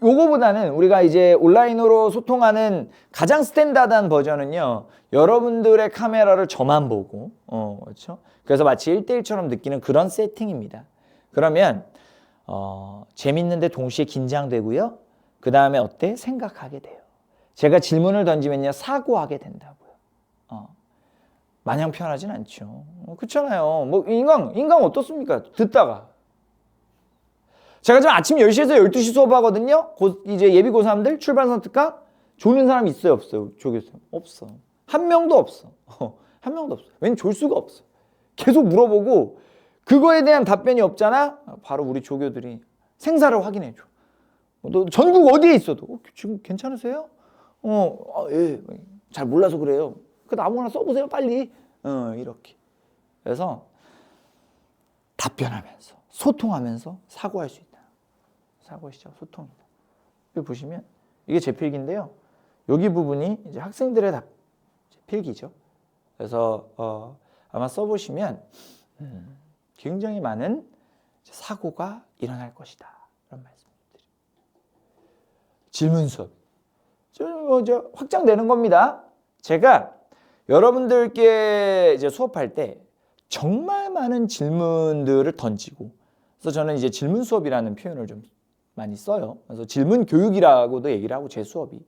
요거보다는 우리가 이제 온라인으로 소통하는 가장 스탠다드한 버전은요, 여러분들의 카메라를 저만 보고, 그렇죠? 그래서 마치 1대1처럼 느끼는 그런 세팅입니다. 그러면 재밌는데 동시에 긴장되고요. 그 다음에 어때? 생각하게 돼요. 제가 질문을 던지면요, 사고하게 된다고요. 마냥 편하진 않죠. 그렇잖아요. 뭐 인강 어떻습니까? 듣다가. 제가 지금 아침 10시에서 12시 수업하거든요. 이제 예비 고3들 출발 선택학 조는 사람 있어요, 없어요? 조교수님? 없어. 한 명도 없어. 한 명도 없어. 왠 졸 수가 없어. 계속 물어보고 그거에 대한 답변이 없잖아. 바로 우리 조교들이 생사를 확인해 줘. 너 전국 어디에 있어도 지금 괜찮으세요? 예. 잘 몰라서 그래요. 그 아무거나 써보세요, 빨리. 이렇게. 그래서 답변하면서 소통하면서 사고할 수 있다. 사고의 시작 소통이다. 여기 보시면 이게 제 필기인데요. 여기 부분이 이제 학생들의 필기죠. 그래서 아마 써보시면 굉장히 많은 사고가 일어날 것이다. 그런 말씀드립니다. 질문 수업. 이제 확장되는 겁니다. 제가 여러분들께 이제 수업할 때 정말 많은 질문들을 던지고, 그래서 저는 이제 질문 수업이라는 표현을 좀 많이 써요. 그래서 질문 교육이라고도 얘기를 하고, 제 수업이.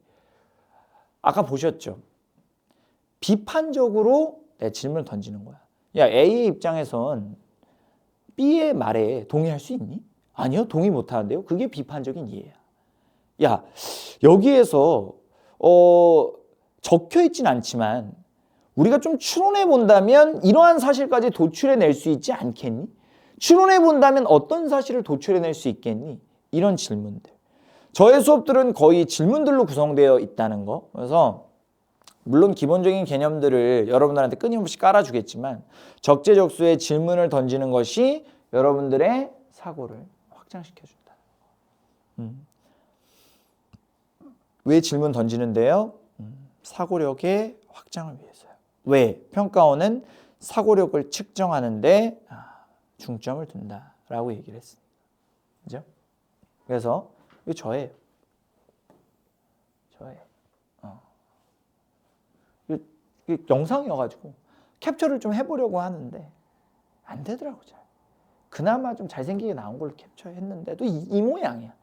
아까 보셨죠? 비판적으로 내 질문을 던지는 거야. 야, A의 입장에선 B의 말에 동의할 수 있니? 아니요, 동의 못 하는데요. 그게 비판적인 이해야. 야, 여기에서 적혀 있진 않지만 우리가 좀 추론해 본다면 이러한 사실까지 도출해낼 수 있지 않겠니? 추론해 본다면 어떤 사실을 도출해낼 수 있겠니? 이런 질문들. 저의 수업들은 거의 질문들로 구성되어 있다는 거. 그래서 물론 기본적인 개념들을 여러분들한테 끊임없이 깔아주겠지만 적재적소에 질문을 던지는 것이 여러분들의 사고를 확장시켜준다. 왜 질문 던지는데요? 사고력의 확장을 위해서요. 왜? 평가원은 사고력을 측정하는데 중점을 둔다라고 얘기를 했습니다. 그죠? 그래서 이거 저예요. 이게 영상이어가지고 캡처를 좀 해보려고 하는데 안 되더라고 잘. 그나마 좀 잘생기게 나온 걸로 캡처했는데도 이 모양이야.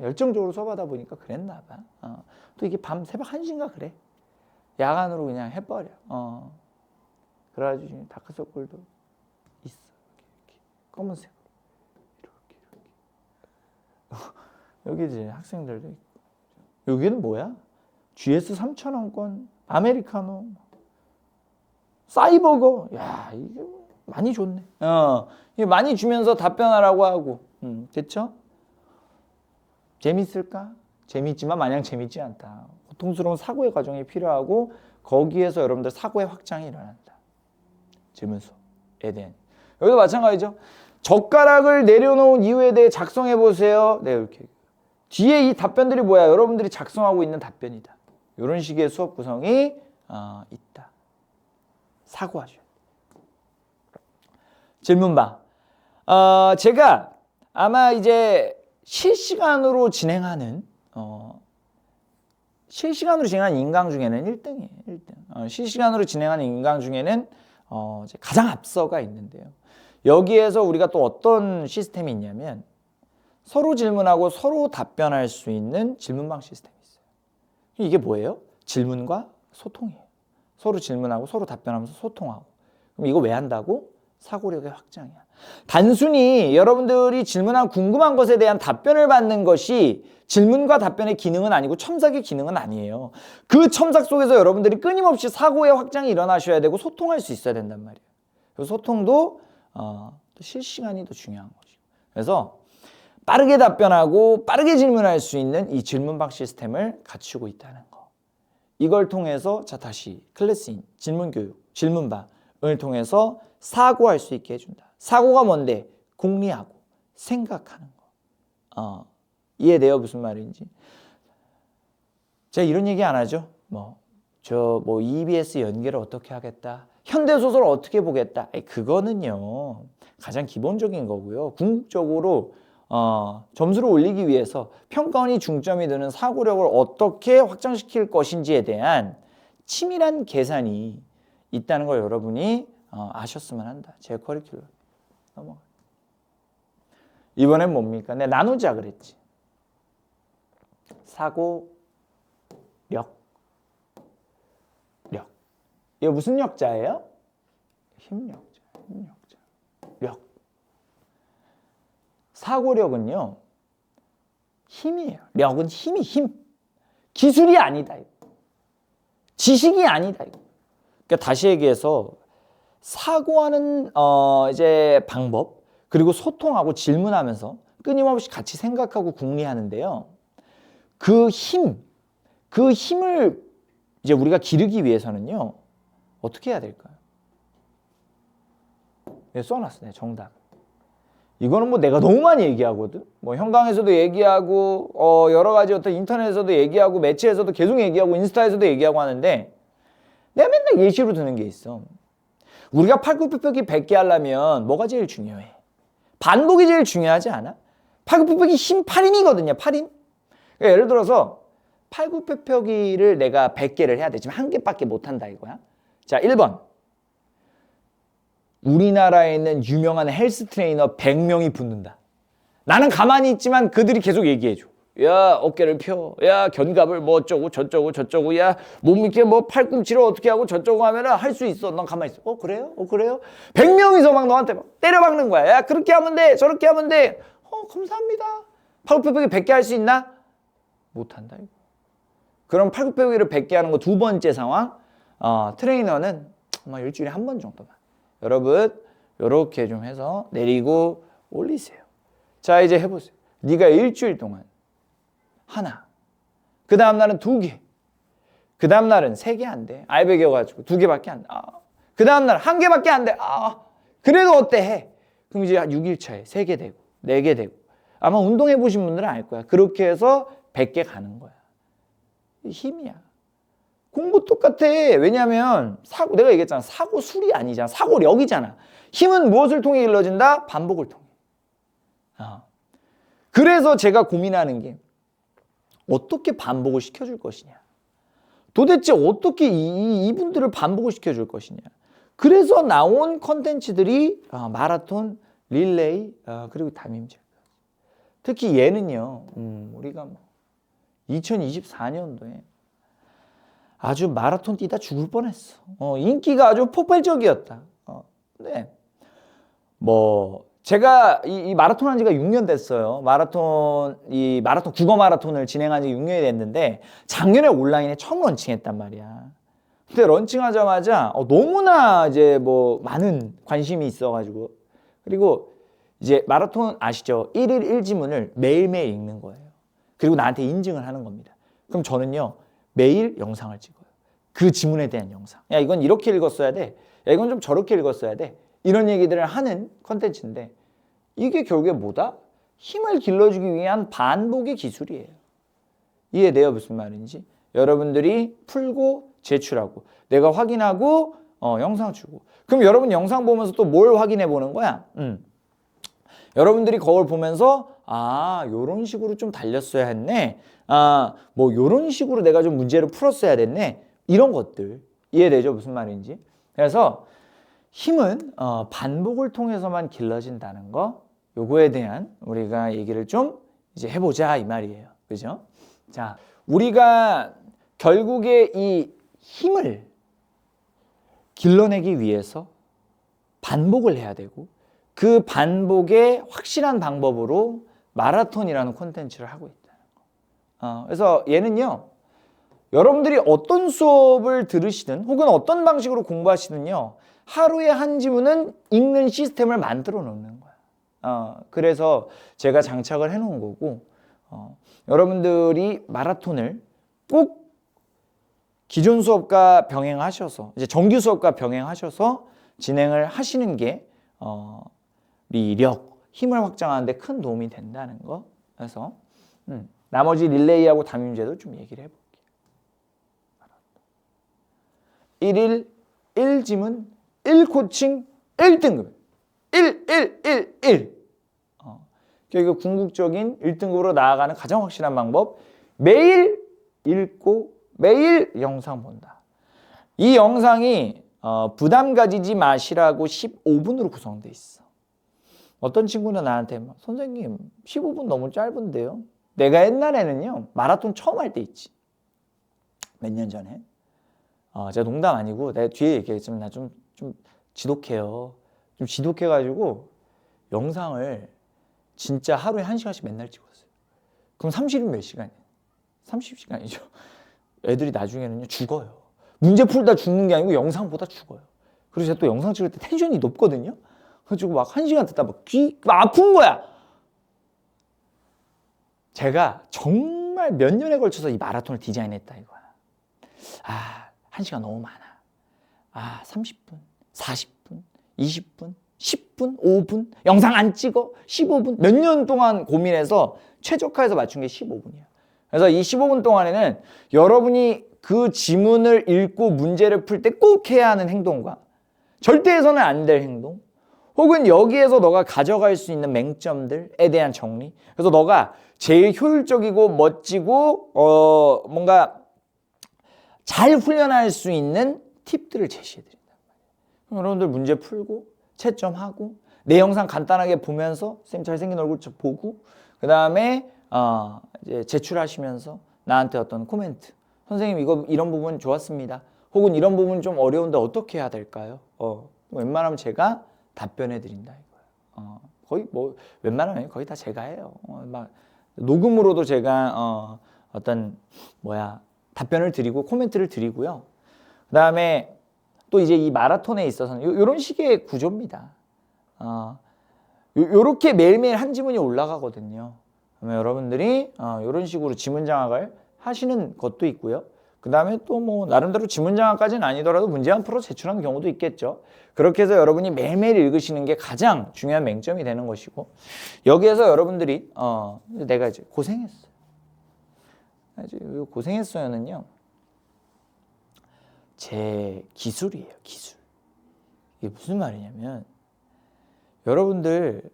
열정적으로 수업하다 보니까 그랬나 봐. 또 이게 밤 새벽 1시인가 그래. 야간으로 그냥 해버려. 그래가지고 다크서클도 있어. 이렇게 검은색으로. 이렇게. 여기 이제 학생들도 있고. 여기는 뭐야? GS 3,000원권, 아메리카노, 사이버거. 야, 이게 많이 줬네. 이게 많이 주면서 답변하라고 하고. 됐죠? 재밌을까? 재밌지만 마냥 재밌지 않다. 고통스러운 사고의 과정이 필요하고 거기에서 여러분들 사고의 확장이 일어난다. 질문 수업에 대한. 여기도 마찬가지죠. 젓가락을 내려놓은 이유에 대해 작성해 보세요. 네, 이렇게. 뒤에 이 답변들이 뭐야? 여러분들이 작성하고 있는 답변이다. 이런 식의 수업 구성이 있다. 사고하죠. 질문방. 제가 아마 이제 실시간으로 진행하는 인강 중에는 1등이에요. 1등. 실시간으로 진행하는 인강 중에는 가장 앞서가 있는데요. 여기에서 우리가 또 어떤 시스템이 있냐면 서로 질문하고 서로 답변할 수 있는 질문방 시스템이 있어요. 이게 뭐예요? 질문과 소통이에요. 서로 질문하고 서로 답변하면서 소통하고. 그럼 이거 왜 한다고? 사고력의 확장이야. 단순히 여러분들이 질문한 궁금한 것에 대한 답변을 받는 것이 질문과 답변의 기능은 아니고 첨삭의 기능은 아니에요. 그 첨삭 속에서 여러분들이 끊임없이 사고의 확장이 일어나셔야 되고 소통할 수 있어야 된단 말이에요. 그래서 소통도 또 실시간이 더 중요한 거죠. 그래서 빠르게 답변하고 빠르게 질문할 수 있는 이 질문방 시스템을 갖추고 있다는 거. 이걸 통해서 자 다시 클래스인 질문교육, 질문방을 통해서 사고할 수 있게 해준다. 사고가 뭔데? 궁리하고 생각하는 거. 이해돼요? 무슨 말인지. 제가 이런 얘기 안 하죠. EBS 연계를 어떻게 하겠다. 현대소설을 어떻게 보겠다. 그거는요. 가장 기본적인 거고요. 궁극적으로 점수를 올리기 위해서 평가원이 중점이 드는 사고력을 어떻게 확장시킬 것인지에 대한 치밀한 계산이 있다는 걸 여러분이 아셨으면 한다. 제 커리큘럼. 넘어가. 이번엔 뭡니까? 내가 나누자 그랬지. 사고력. 이거 무슨 역자예요? 힘력자. 력. 사고력은요. 힘이에요. 력은 힘. 기술이 아니다. 지식이 아니다. 그러니까 다시 얘기해서 사고하는 이제 방법 그리고 소통하고 질문하면서 끊임없이 같이 생각하고 궁리하는데요. 그 힘을 이제 우리가 기르기 위해서는요. 어떻게 해야 될까요? 써놨어요. 정답. 이거는 내가 너무 많이 얘기하거든. 현강에서도 얘기하고 여러 가지 어떤 인터넷에서도 얘기하고 매체에서도 계속 얘기하고 인스타에서도 얘기하고 하는데 내가 맨날 예시로 드는 게 있어. 우리가 팔굽혀펴기 100개 하려면 뭐가 제일 중요해? 반복이 제일 중요하지 않아? 팔굽혀펴기 힘 8인이거든요. 8인. 그러니까 예를 들어서 팔굽혀펴기를 내가 100개를 해야 돼. 지금 한 개밖에 못 한다 이거야. 자, 1번. 우리나라에 있는 유명한 헬스 트레이너 100명이 붙는다. 나는 가만히 있지만 그들이 계속 얘기해줘. 야, 어깨를 펴. 야, 견갑을 어쩌고 저쩌고. 야, 몸 이렇게 팔꿈치를 어떻게 하고 저쩌고 하면은 할 수 있어. 넌 가만히 있어. 그래요? 그래요? 100명이서 막 너한테 때려박는 거야. 야, 그렇게 하면 돼. 저렇게 하면 돼. 감사합니다. 팔굽혀펴기 100개 할 수 있나? 못한다. 이거. 그럼 팔굽혀펴기를 100개 하는 거 두 번째 상황. 트레이너는 아마 일주일에 한 번 정도만. 여러분, 이렇게 좀 해서 내리고 올리세요. 자, 이제 해보세요. 네가 일주일 동안 하나, 그 다음 날은 2개, 그 다음 날은 3개 안 돼. 알배겨가지고 2개밖에 안 돼. 그 다음 날 1개밖에 안 돼. 그래도 어때 해. 그럼 이제 6일차에 3개 되고 4개 되고 아마 운동해보신 분들은 알 거야. 그렇게 해서 100개 가는 거야. 힘이야. 공부 똑같아. 왜냐하면 내가 얘기했잖아. 사고술이 아니잖아. 사고력이잖아. 힘은 무엇을 통해 길러진다? 반복을 통해. 그래서 제가 고민하는 게 어떻게 반복을 시켜줄 것이냐. 도대체 어떻게 이분들을 반복을 시켜줄 것이냐. 그래서 나온 컨텐츠들이 마라톤, 릴레이, 그리고 담임질. 특히 얘는요. 우리가 2024년도에 아주 마라톤 뛰다 죽을 뻔했어. 인기가 아주 폭발적이었다. 네. 제가 이 마라톤 한 지가 6년 됐어요. 마라톤 국어 마라톤을 진행한 지 6년이 됐는데 작년에 온라인에 처음 런칭했단 말이야. 근데 런칭하자마자 너무나 이제 많은 관심이 있어가지고 그리고 이제 마라톤 아시죠? 1일 1지문을 매일매일 읽는 거예요. 그리고 나한테 인증을 하는 겁니다. 그럼 저는요. 매일 영상을 찍어요. 그 지문에 대한 영상. 야, 이건 이렇게 읽었어야 돼. 야, 이건 좀 저렇게 읽었어야 돼. 이런 얘기들을 하는 컨텐츠인데 이게 결국에 뭐다? 힘을 길러주기 위한 반복의 기술이에요. 이해돼요? 무슨 말인지? 여러분들이 풀고 제출하고 내가 확인하고 영상 주고 그럼 여러분 영상 보면서 또 뭘 확인해 보는 거야? 여러분들이 거울 보면서 요런 식으로 좀 달렸어야 했네. 요런 식으로 내가 좀 문제를 풀었어야 됐네. 이런 것들 이해되죠? 무슨 말인지? 그래서 힘은 반복을 통해서만 길러진다는 거 요거에 대한 우리가 얘기를 좀 이제 해보자 이 말이에요. 그죠? 자, 우리가 결국에 이 힘을 길러내기 위해서 반복을 해야 되고 그 반복의 확실한 방법으로 마라톤이라는 콘텐츠를 하고 있다는 거. 그래서 얘는요. 여러분들이 어떤 수업을 들으시든 혹은 어떤 방식으로 공부하시든요. 하루에 한 지문은 읽는 시스템을 만들어 놓는 거야. 그래서 제가 장착을 해놓은 거고, 여러분들이 마라톤을 꼭 기존 수업과 병행하셔서, 이제 정규 수업과 병행하셔서 진행을 하시는 게 리력, 힘을 확장하는 데 큰 도움이 된다는 거. 그래서 나머지 릴레이하고 담임 문제도 좀 얘기를 해볼게요. 1일 1짐은 1코칭 1등급. 1. 그러니까 궁극적인 1등급으로 나아가는 가장 확실한 방법, 매일 읽고 매일 영상 본다. 이 영상이 부담 가지지 마시라고 15분으로 구성되어 있어. 어떤 친구는 나한테 선생님 15분 너무 짧은데요? 내가 옛날에는요, 마라톤 처음 할 때 있지, 몇 년 전에, 제가 농담 아니고 내가 뒤에 얘기했지만 나 좀 지독해요. 좀 지독해가지고 영상을 진짜 하루에 1시간씩 맨날 찍었어요. 그럼 30일 몇 시간이에요? 30시간이죠. 애들이 나중에는요 죽어요. 문제 풀다 죽는 게 아니고 영상 보다 죽어요. 그래서 제가 또 영상 찍을 때 텐션이 높거든요. 그래가지고 막 1시간 듣다 막 귀 아픈 거야. 제가 정말 몇 년에 걸쳐서 이 마라톤을 디자인했다 이거야. 1시간 너무 많아. 30분, 40분, 20분, 10분, 5분, 영상 안 찍어, 15분, 몇 년 동안 고민해서 최적화해서 맞춘 게 15분이야. 그래서 이 15분 동안에는 여러분이 그 지문을 읽고 문제를 풀 때 꼭 해야 하는 행동과 절대 해서는 안 될 행동, 혹은 여기에서 너가 가져갈 수 있는 맹점들에 대한 정리. 그래서 너가 제일 효율적이고 멋지고 뭔가 잘 훈련할 수 있는 팁들을 제시해드린단 말이에요. 여러분들 문제 풀고 채점하고 내 영상 간단하게 보면서 쌤 잘생긴 얼굴 보고, 그 다음에 이제 제출하시면서 나한테 어떤 코멘트, 선생님 이거 이런 부분 좋았습니다, 혹은 이런 부분 좀 어려운데 어떻게 해야 될까요? 웬만하면 제가 답변해 드린다 이거예요. 거의 뭐 웬만하면 거의 다 제가 해요. 막 녹음으로도 제가 어떤 답변을 드리고 코멘트를 드리고요. 그 다음에 또 이제 이 마라톤에 있어서는 이런 식의 구조입니다. 요렇게 매일매일 한 지문이 올라가거든요. 그러면 여러분들이 이런 식으로 지문 장악을 하시는 것도 있고요. 그 다음에 또 뭐 나름대로 지문 장악까지는 아니더라도 문제 한 프로 제출하는 경우도 있겠죠. 그렇게 해서 여러분이 매일매일 읽으시는 게 가장 중요한 맹점이 되는 것이고, 여기에서 여러분들이 내가 이제 고생했어요. 고생했어요는요, 제 기술이에요, 기술. 이게 무슨 말이냐면, 여러분들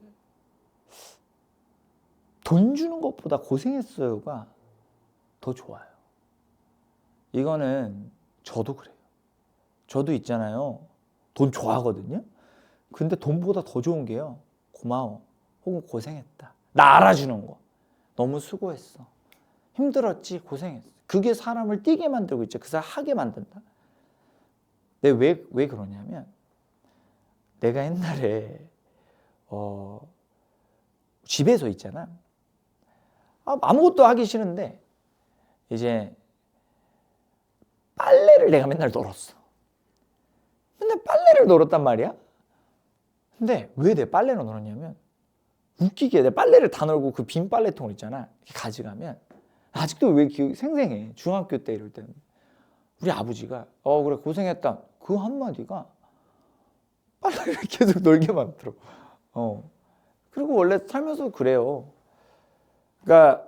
돈 주는 것보다 고생했어요가 더 좋아요. 이거는 저도 그래요. 저도 있잖아요, 돈 좋아하거든요. 근데 돈보다 더 좋은 게요, 고마워, 혹은 고생했다, 나 알아주는 거. 너무 수고했어, 힘들었지, 고생했어. 그게 사람을 뛰게 만들고 있죠. 그 사람 하게 만든다. 근데 왜 그러냐면, 내가 옛날에 집에서 있잖아, 아무것도 하기 싫은데 이제 빨래를 내가 맨날 널었어. 맨날 빨래를 널었단 말이야. 근데 왜 내 빨래를 널었냐면, 웃기게 내 빨래를 다 널고 그 빈 빨래통을 있잖아, 이렇게 가져가면 아직도 왜 기억이 생생해. 중학교 때 이럴 때는 우리 아버지가 그래 고생했다, 그 한마디가 빨래를 계속 널게 만들어. 그리고 원래 살면서 그래요. 그러니까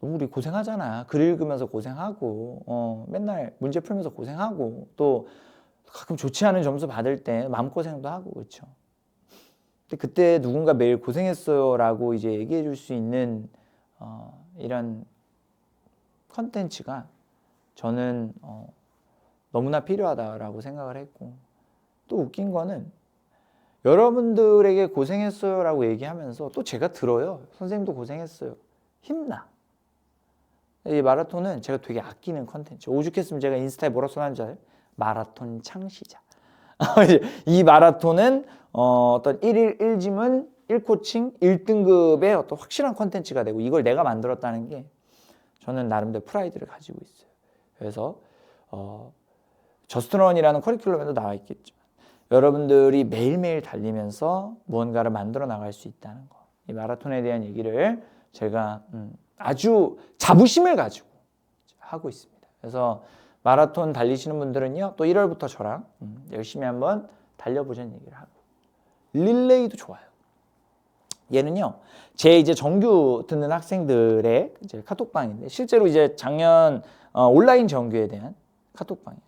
우리 고생하잖아. 글 읽으면서 고생하고, 맨날 문제 풀면서 고생하고, 또 가끔 좋지 않은 점수 받을 때 마음고생도 하고, 그렇죠. 근데 그때 누군가 매일 고생했어요 라고 이제 얘기해 줄 수 있는 이런 컨텐츠가 저는 너무나 필요하다라고 생각을 했고, 또 웃긴 거는 여러분들에게 고생했어요 라고 얘기하면서 또 제가 들어요. 선생님도 고생했어요, 힘나. 이 마라톤은 제가 되게 아끼는 컨텐츠. 오죽했으면 제가 인스타에 뭐라 써놨는 줄 알아요? 마라톤 창시자. 이 마라톤은 어떤 1일 1짐은 1코칭 1등급의 어떤 확실한 컨텐츠가 되고, 이걸 내가 만들었다는 게 저는 나름대로 프라이드를 가지고 있어요. 그래서 저스트런이라는 커리큘럼에도 나와 있겠지만, 여러분들이 매일매일 달리면서 무언가를 만들어 나갈 수 있다는 거. 이 마라톤에 대한 얘기를 제가 아주 자부심을 가지고 하고 있습니다. 그래서 마라톤 달리시는 분들은요, 또 1월부터 저랑 열심히 한번 달려보자는 얘기를 하고. 릴레이도 좋아요. 얘는요, 제 이제 정규 듣는 학생들의 이제 카톡방인데, 실제로 이제 작년 온라인 정규에 대한 카톡방이에요.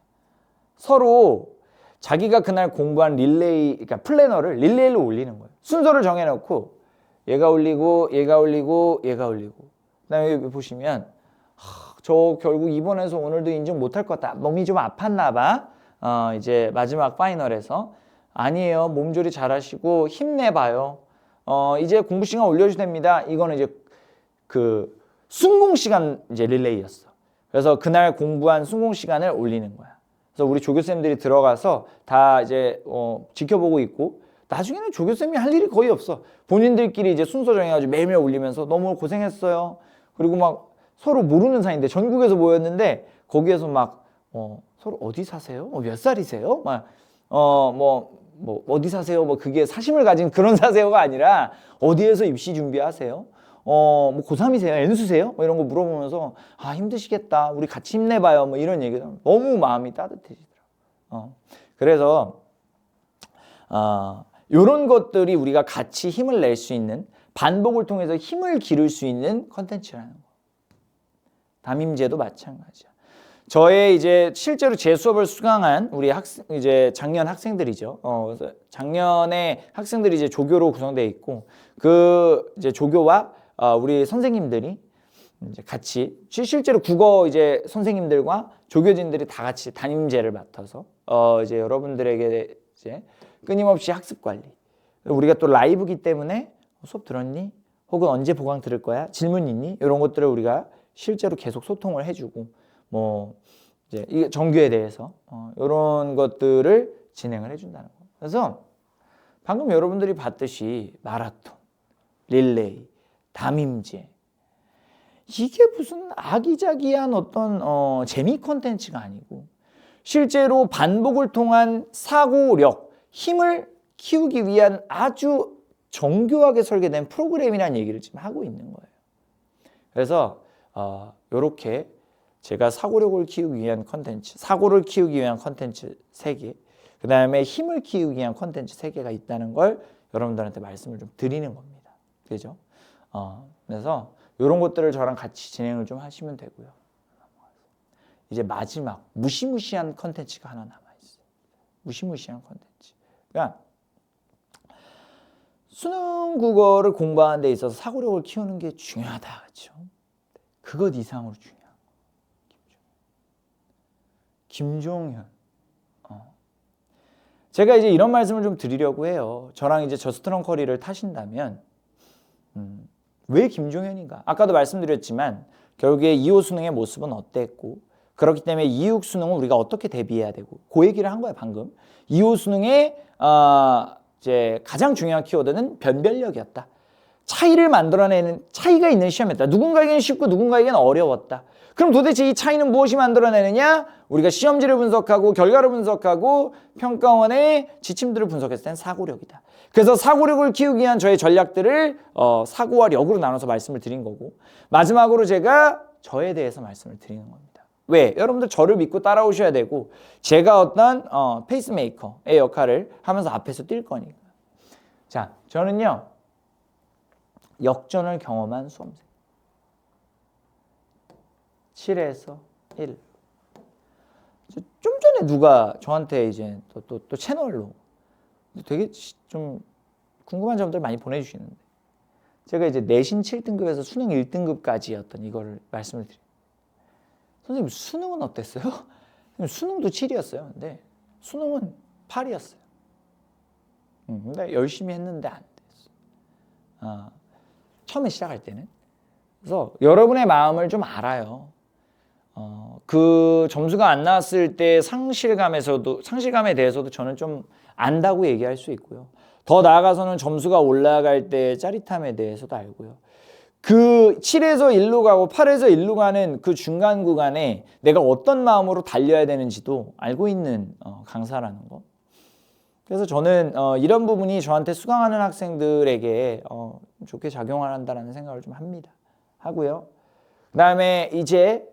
서로 자기가 그날 공부한 릴레이, 그러니까 플래너를 릴레이로 올리는 거예요. 순서를 정해놓고 얘가 올리고 얘가 올리고 얘가 올리고. 그다음에 여기 보시면 저 결국 이번에서 오늘도 인증 못할 것 같다. 몸이 좀 아팠나 봐. 이제 마지막 파이널에서 아니에요. 몸조리 잘하시고 힘내봐요. 이제 공부 시간 올려주됩니다. 이거는 이제 그 순공 시간 이제 릴레이였어. 그래서 그날 공부한 순공 시간을 올리는 거야. 그래서 우리 조교쌤들이 들어가서 다 이제 지켜보고 있고, 나중에는 조교쌤이 할 일이 거의 없어. 본인들끼리 이제 순서 정해가지고 매일매일 올리면서 너무 고생했어요. 그리고 막 서로 모르는 사이인데 전국에서 모였는데 거기에서 막 서로 어디 사세요? 몇 살이세요? 막 뭐 어디 사세요? 뭐 그게 사심을 가진 그런 사세요가 아니라 어디에서 입시 준비하세요? 뭐 고3이세요? N수세요? 뭐 이런 거 물어보면서 아 힘드시겠다. 우리 같이 힘내봐요. 뭐 이런 얘기를 너무 마음이 따뜻해지더라고요. 그래서 이런 것들이 우리가 같이 힘을 낼 수 있는, 반복을 통해서 힘을 기를 수 있는 컨텐츠라는 거. 담임제도 마찬가지야. 저의 이제 실제로 제 수업을 수강한 우리 이제 작년 학생들이죠. 그래서 작년에 학생들이 이제 조교로 구성되어 있고, 그 이제 조교와 우리 선생님들이 이제 같이 실제로 국어 이제 선생님들과 조교진들이 다 같이 담임제를 맡아서 이제 여러분들에게 이제 끊임없이 학습 관리. 우리가 또 라이브기 때문에 수업 들었니? 혹은 언제 보강 들을 거야? 질문 있니? 이런 것들을 우리가 실제로 계속 소통을 해주고, 뭐 이제 이 정규에 대해서 이런 것들을 진행을 해준다는 거. 그래서 방금 여러분들이 봤듯이 마라톤, 릴레이, 담임제, 이게 무슨 아기자기한 어떤 재미 콘텐츠가 아니고 실제로 반복을 통한 사고력, 힘을 키우기 위한 아주 정교하게 설계된 프로그램이라는 얘기를 지금 하고 있는 거예요. 그래서 이렇게 제가 사고력을 키우기 위한 컨텐츠, 사고를 키우기 위한 컨텐츠 3개, 그 다음에 힘을 키우기 위한 컨텐츠 3개가 있다는 걸 여러분들한테 말씀을 좀 드리는 겁니다. 그죠? 그래서 이런 것들을 저랑 같이 진행을 좀 하시면 되고요. 이제 마지막 무시무시한 컨텐츠가 하나 남아있어요. 무시무시한 컨텐츠. 그러니까 수능 국어를 공부하는 데 있어서 사고력을 키우는 게 중요하다. 그렇죠? 그것 이상으로 중요한 거. 김종현. 제가 이제 이런 말씀을 좀 드리려고 해요. 저랑 이제 저스트런 커리를 타신다면 왜 김종현인가? 아까도 말씀드렸지만 결국에 2호 수능의 모습은 어땠고, 그렇기 때문에 2육 수능은 우리가 어떻게 대비해야 되고, 그 얘기를 한 거예요 방금. 2호 수능의 이제 가장 중요한 키워드는 변별력이었다. 차이를 만들어내는, 차이가 있는 시험이었다. 누군가에게는 쉽고 누군가에게는 어려웠다. 그럼 도대체 이 차이는 무엇이 만들어내느냐? 우리가 시험지를 분석하고 결과를 분석하고 평가원의 지침들을 분석했을 땐 사고력이다. 그래서 사고력을 키우기 위한 저의 전략들을 사고와 력으로 나눠서 말씀을 드린 거고, 마지막으로 제가 저에 대해서 말씀을 드리는 겁니다. 왜? 여러분들 저를 믿고 따라오셔야 되고, 제가 어떤 페이스메이커의 역할을 하면서 앞에서 뛸 거니까. 자, 저는요 역전을 경험한 수험생. 7에서 1. 좀 전에 누가 저한테 이제 또 채널로 되게 좀 궁금한 점들 많이 보내주시는데, 제가 이제 내신 7등급에서 수능 1등급까지였던 이거를 말씀을 드려요. 선생님 수능은 어땠어요? 수능도 7이었어요. 근데 수능은 8이었어요. 근데 열심히 했는데 안 됐어. 처음에 시작할 때는. 그래서 여러분의 마음을 좀 알아요. 그 점수가 안 나왔을 때 상실감에 대해서도 저는 좀 안다고 얘기할 수 있고요. 더 나아가서는 점수가 올라갈 때 짜릿함에 대해서도 알고요. 그 7에서 1로 가고 8에서 1로 가는 그 중간 구간에 내가 어떤 마음으로 달려야 되는지도 알고 있는 강사라는 거. 그래서 저는 이런 부분이 저한테 수강하는 학생들에게 좋게 작용을 한다는 생각을 좀 합니다. 하고요. 그 다음에 이제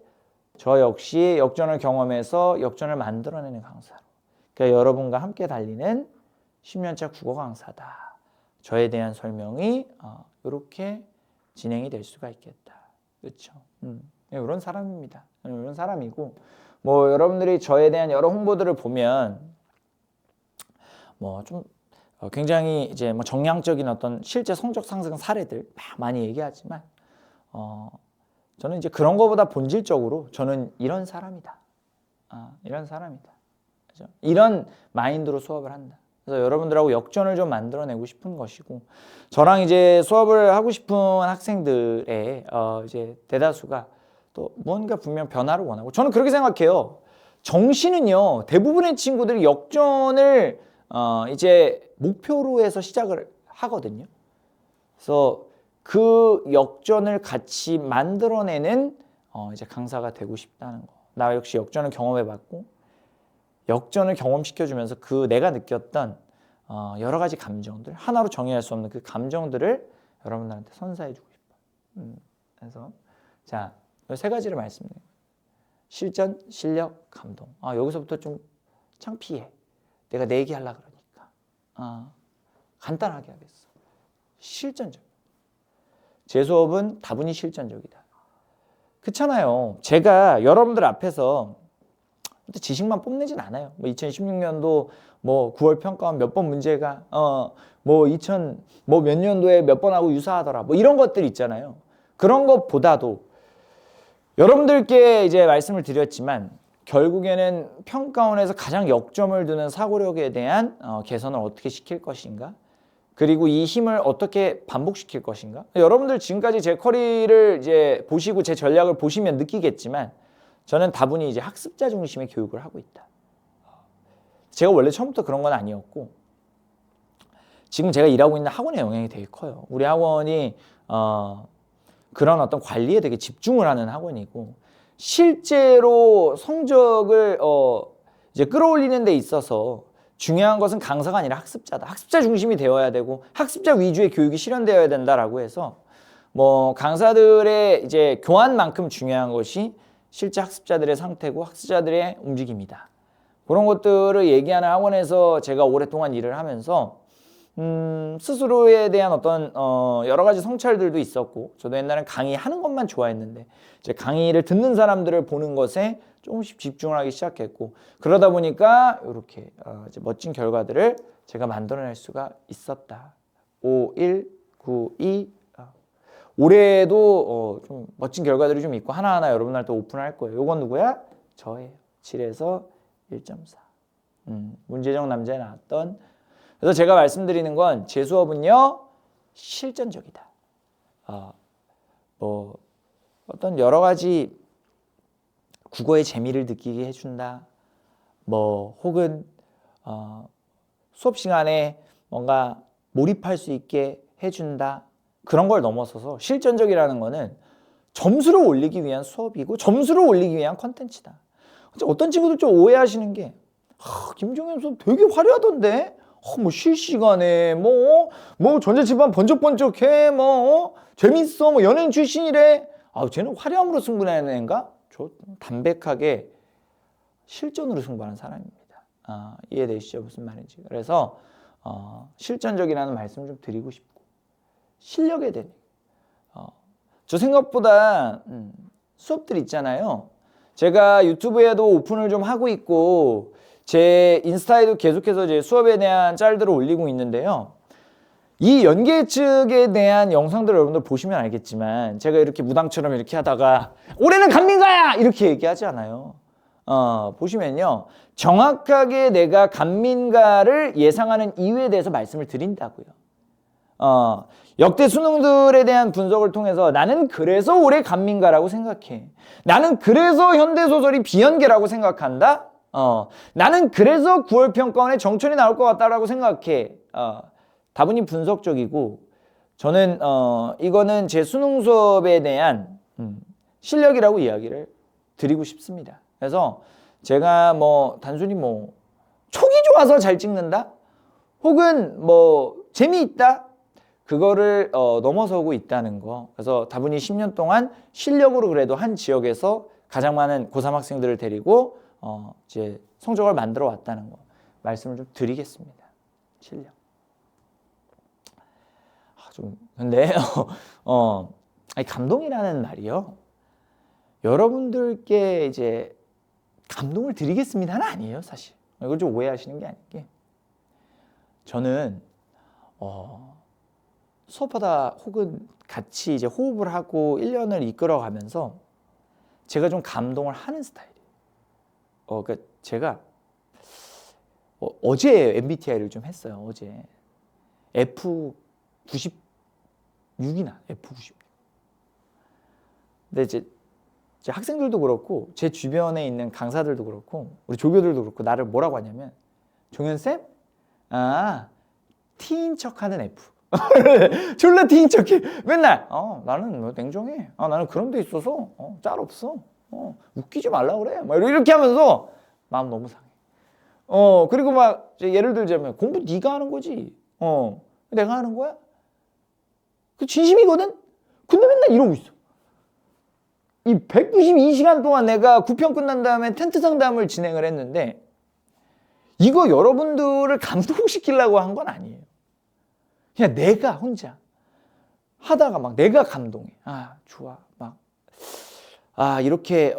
저 역시 역전을 경험해서 역전을 만들어내는 강사로, 그러니까 여러분과 함께 달리는 10년차 국어 강사다. 저에 대한 설명이 이렇게 진행이 될 수가 있겠다. 그렇죠? 이런 사람입니다. 이런 사람이고, 뭐 여러분들이 저에 대한 여러 홍보들을 보면 뭐 좀 굉장히 이제 뭐 정량적인 어떤 실제 성적 상승 사례들 많이 얘기하지만 저는 이제 그런 거보다 본질적으로 저는 이런 사람이다. 이런 사람이다. 그렇죠? 이런 마인드로 수업을 한다. 그래서 여러분들하고 역전을 좀 만들어내고 싶은 것이고, 저랑 이제 수업을 하고 싶은 학생들의 이제 대다수가 또 뭔가 분명 변화를 원하고, 저는 그렇게 생각해요. 정시는요, 대부분의 친구들이 역전을 이제 목표로 해서 시작을 하거든요. 그래서 그 역전을 같이 만들어내는 이제 강사가 되고 싶다는 거. 나 역시 역전을 경험해봤고, 역전을 경험시켜주면서 그 내가 느꼈던 여러 가지 감정들, 하나로 정의할 수 없는 그 감정들을 여러분들한테 선사해주고 싶어요. 그래서 자, 이 세 가지를 말씀드려요. 실전, 실력, 감동. 여기서부터 좀 창피해. 내가 내 얘기 하려고 그러니까. 간단하게 하겠어. 실전적. 제 수업은 다분히 실전적이다. 그렇잖아요. 제가 여러분들 앞에서 지식만 뽐내진 않아요. 뭐 2016년도 뭐 9월 평가원 몇 번 문제가 뭐 2000 뭐 몇 년도에 몇 번 하고 유사하더라. 뭐 이런 것들 있잖아요. 그런 것보다도 여러분들께 이제 말씀을 드렸지만 결국에는 평가원에서 가장 역점을 두는 사고력에 대한 개선을 어떻게 시킬 것인가, 그리고 이 힘을 어떻게 반복시킬 것인가. 여러분들 지금까지 제 커리를 이제 보시고 제 전략을 보시면 느끼겠지만 저는 다분히 이제 학습자 중심의 교육을 하고 있다. 제가 원래 처음부터 그런 건 아니었고, 지금 제가 일하고 있는 학원의 영향이 되게 커요. 우리 학원이 그런 어떤 관리에 되게 집중을 하는 학원이고, 실제로 성적을 이제 끌어올리는 데 있어서 중요한 것은 강사가 아니라 학습자다. 학습자 중심이 되어야 되고 학습자 위주의 교육이 실현되어야 된다라고 해서 뭐 강사들의 이제 교환만큼 중요한 것이 실제 학습자들의 상태고 학습자들의 움직임이다. 그런 것들을 얘기하는 학원에서 제가 오랫동안 일을 하면서 스스로에 대한 어떤 여러 가지 성찰들도 있었고, 저도 옛날엔 강의하는 것만 좋아했는데 이제 강의를 듣는 사람들을 보는 것에 조금씩 집중을 하기 시작했고, 그러다 보니까 이렇게 이제 멋진 결과들을 제가 만들어낼 수가 있었다. 5, 1, 9, 2 올해도 좀 멋진 결과들이 좀 있고 하나하나 여러분들한테 오픈할 거예요. 요건 누구야? 저예요. 7에서 1.4 문제적 남자에 나왔던. 그래서 제가 말씀드리는 건 제 수업은요 실전적이다. 뭐 어떤 여러 가지 국어의 재미를 느끼게 해준다. 뭐 혹은 수업 시간에 뭔가 몰입할 수 있게 해준다. 그런 걸 넘어서서 실전적이라는 거는 점수를 올리기 위한 수업이고 점수를 올리기 위한 컨텐츠다. 어떤 친구들 좀 오해하시는 게 김종현 수업 되게 화려하던데 뭐 실시간에 뭐 전자집안 번쩍번쩍해 재밌어 연예인 출신이래. 쟤는 화려함으로 승부하는 애인가? 저 담백하게 실전으로 승부하는 사람입니다. 이해되시죠? 무슨 말인지. 그래서 실전적이라는 말씀을 좀 드리고 싶고, 실력에 대해 저 생각보다 수업들 있잖아요. 제가 유튜브에도 오픈을 좀 하고 있고 제 인스타에도 계속해서 제 수업에 대한 짤들을 올리고 있는데요. 이 연계 측에 대한 영상들을 여러분들 보시면 알겠지만 제가 이렇게 무당처럼 이렇게 하다가 올해는 간민가야! 이렇게 얘기하지 않아요. 보시면요. 정확하게 내가 간민가를 예상하는 이유에 대해서 말씀을 드린다고요. 역대 수능들에 대한 분석을 통해서 나는 그래서 올해 간민가라고 생각해. 나는 그래서 현대소설이 비연계라고 생각한다. 나는 그래서 9월 평가원에 정천이 나올 것 같다라고 생각해. 다분히 분석적이고, 저는 이거는 제 수능 수업에 대한 실력이라고 이야기를 드리고 싶습니다. 그래서 제가 뭐 단순히 뭐 촉이 좋아서 잘 찍는다, 혹은 뭐 재미있다? 그거를 넘어서고 있다는 거. 그래서 다분히 10년 동안 실력으로 그래도 한 지역에서 가장 많은 고3 학생들을 데리고 이제 성적을 만들어 왔다는 거 말씀을 좀 드리겠습니다. 실력. 근데 아니, 감동이라는 말이요. 여러분들께 이제 감동을 드리겠습니다는 아니에요, 사실. 이걸 좀 오해하시는 게 아닌 게, 저는 수업하다 혹은 같이 이제 호흡을 하고 1년을 이끌어가면서 제가 좀 감동을 하는 스타일이에요. 그러니까 제가 어제 MBTI를 좀 했어요. 어제 F96이나 F96. 근데 이제 학생들도 그렇고 제 주변에 있는 강사들도 그렇고 우리 조교들도 그렇고 나를 뭐라고 하냐면, 종현쌤? T인 척하는 F. 졸라 T인 척해. 맨날 나는 뭐 냉정해. 나는 그런 데 있어서 짤 없어. 웃기지 말라 그래. 막 이렇게 하면서 마음 너무 상해. 그리고 막 예를 들자면, 공부 네가 하는 거지. 내가 하는 거야? 그 진심이거든? 근데 맨날 이러고 있어. 이 192시간 동안 내가 9편 끝난 다음에 텐트 상담을 진행을 했는데, 이거 여러분들을 감동시키려고 한 건 아니에요. 그냥 내가 혼자 하다가 막 내가 감동해. 좋아. 막 이렇게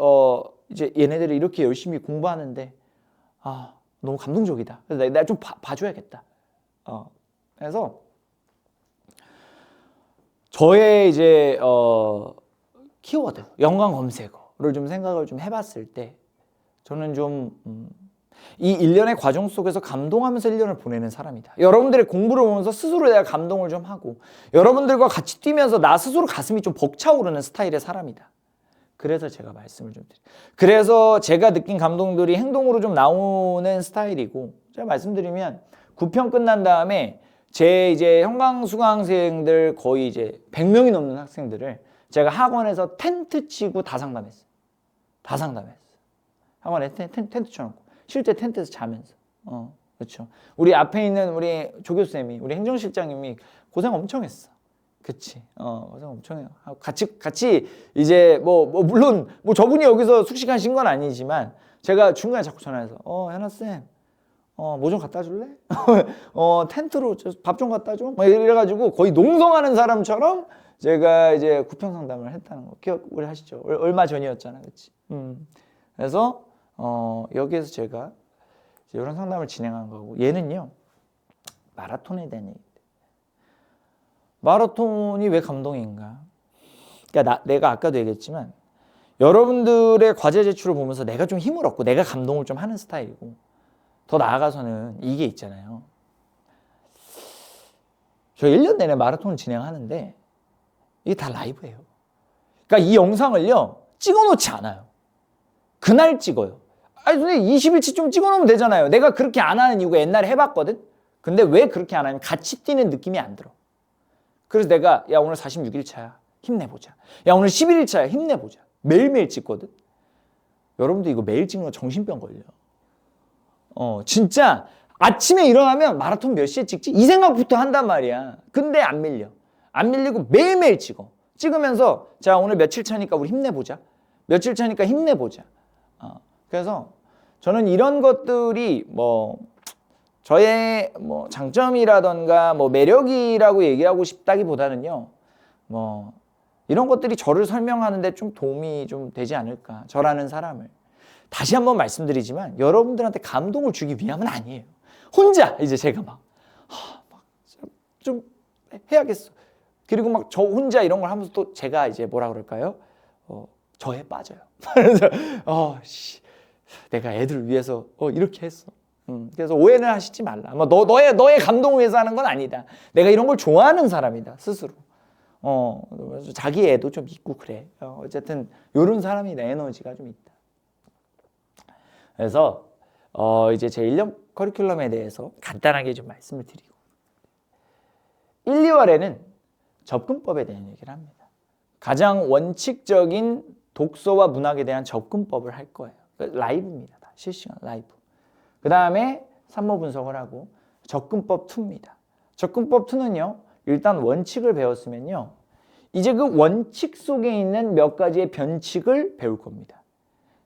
이제 얘네들이 이렇게 열심히 공부하는데 너무 감동적이다. 그래서 내가 좀 봐줘야겠다. 그래서 저의 이제 키워드, 연관 검색어를 좀 생각을 좀 해봤을 때, 저는 좀 이 1년의 과정 속에서 감동하면서 1년을 보내는 사람이다. 여러분들의 공부를 보면서 스스로 내가 감동을 좀 하고, 여러분들과 같이 뛰면서 나 스스로 가슴이 좀 벅차오르는 스타일의 사람이다. 그래서 제가 말씀을 좀 드려요. 그래서 제가 느낀 감동들이 행동으로 좀 나오는 스타일이고, 제가 말씀드리면 9편 끝난 다음에 제 이제 형광수강생들 거의 이제 100명이 넘는 학생들을 제가 학원에서 텐트 치고 다 상담했어요. 다 상담했어요. 학원에 텐트 쳐놓고 실제 텐트에서 자면서. 그렇죠. 우리 앞에 있는 우리 조교쌤이, 우리 행정실장님이 고생 엄청 했어. 그치. 고생 엄청 해요. 같이 이제 물론 저분이 여기서 숙식한 신 건 아니지만, 제가 중간에 자꾸 전화해서 현아쌤 뭐 좀 갖다 줄래? 텐트로 밥 좀 갖다 줘? 막 이래가지고 거의 농성하는 사람처럼 제가 이제 9편 상담을 했다는 거 기억 우리 하시죠? 얼마 전이었잖아, 그치? 그래서 여기에서 제가 이런 상담을 진행한 거고, 얘는요 마라톤에 대한 얘기. 마라톤이 왜 감동인가? 그러니까 내가 아까도 얘기했지만, 여러분들의 과제 제출을 보면서 내가 좀 힘을 얻고 내가 감동을 좀 하는 스타일이고, 더 나아가서는 이게 있잖아요. 저 1년 내내 마라톤을 진행하는데 이게 다 라이브예요. 그러니까 이 영상을요 찍어놓지 않아요. 그날 찍어요. 선생님 20일치 좀 찍어놓으면 되잖아요. 내가 그렇게 안 하는 이유가, 옛날에 해봤거든. 근데 왜 그렇게 안 하냐면 같이 뛰는 느낌이 안 들어. 그래서 내가 오늘 46일차야 힘내보자. 오늘 11일차야 힘내보자. 매일매일 찍거든. 여러분들 이거 매일 찍는 거 정신병 걸려. 진짜 아침에 일어나면 마라톤 몇 시에 찍지? 이 생각부터 한단 말이야. 근데 안 밀려. 안 밀리고 매일매일 찍어. 찍으면서 자 오늘 며칠 차니까 우리 힘내보자. 며칠 차니까 힘내보자. 그래서 저는 이런 것들이 저의 장점이라던가 매력이라고 얘기하고 싶다기보다는요, 이런 것들이 저를 설명하는데 좀 도움이 좀 되지 않을까. 저라는 사람을. 다시 한번 말씀드리지만 여러분들한테 감동을 주기 위함은 아니에요. 혼자 이제 제가 좀 해야겠어. 그리고 저 혼자 이런 걸 하면서 또 제가 이제 뭐라 그럴까요? 저에 빠져요. 그래서 내가 애들을 위해서 이렇게 했어. 그래서 오해는 하시지 말라. 너의 감동을 위해서 하는 건 아니다. 내가 이런 걸 좋아하는 사람이다, 스스로. 자기 애도 좀 있고 그래. 어쨌든 이런 사람이 내 에너지가 좀 있다. 그래서 이제 제 1년 커리큘럼에 대해서 간단하게 좀 말씀을 드리고, 1, 2월에는 접근법에 대한 얘기를 합니다. 가장 원칙적인 독서와 문학에 대한 접근법을 할 거예요. 라이브입니다. 다 실시간 라이브. 그 다음에 산모 분석을 하고, 접근법 2입니다. 접근법 2는요. 일단 원칙을 배웠으면요. 이제 그 원칙 속에 있는 몇 가지의 변칙을 배울 겁니다.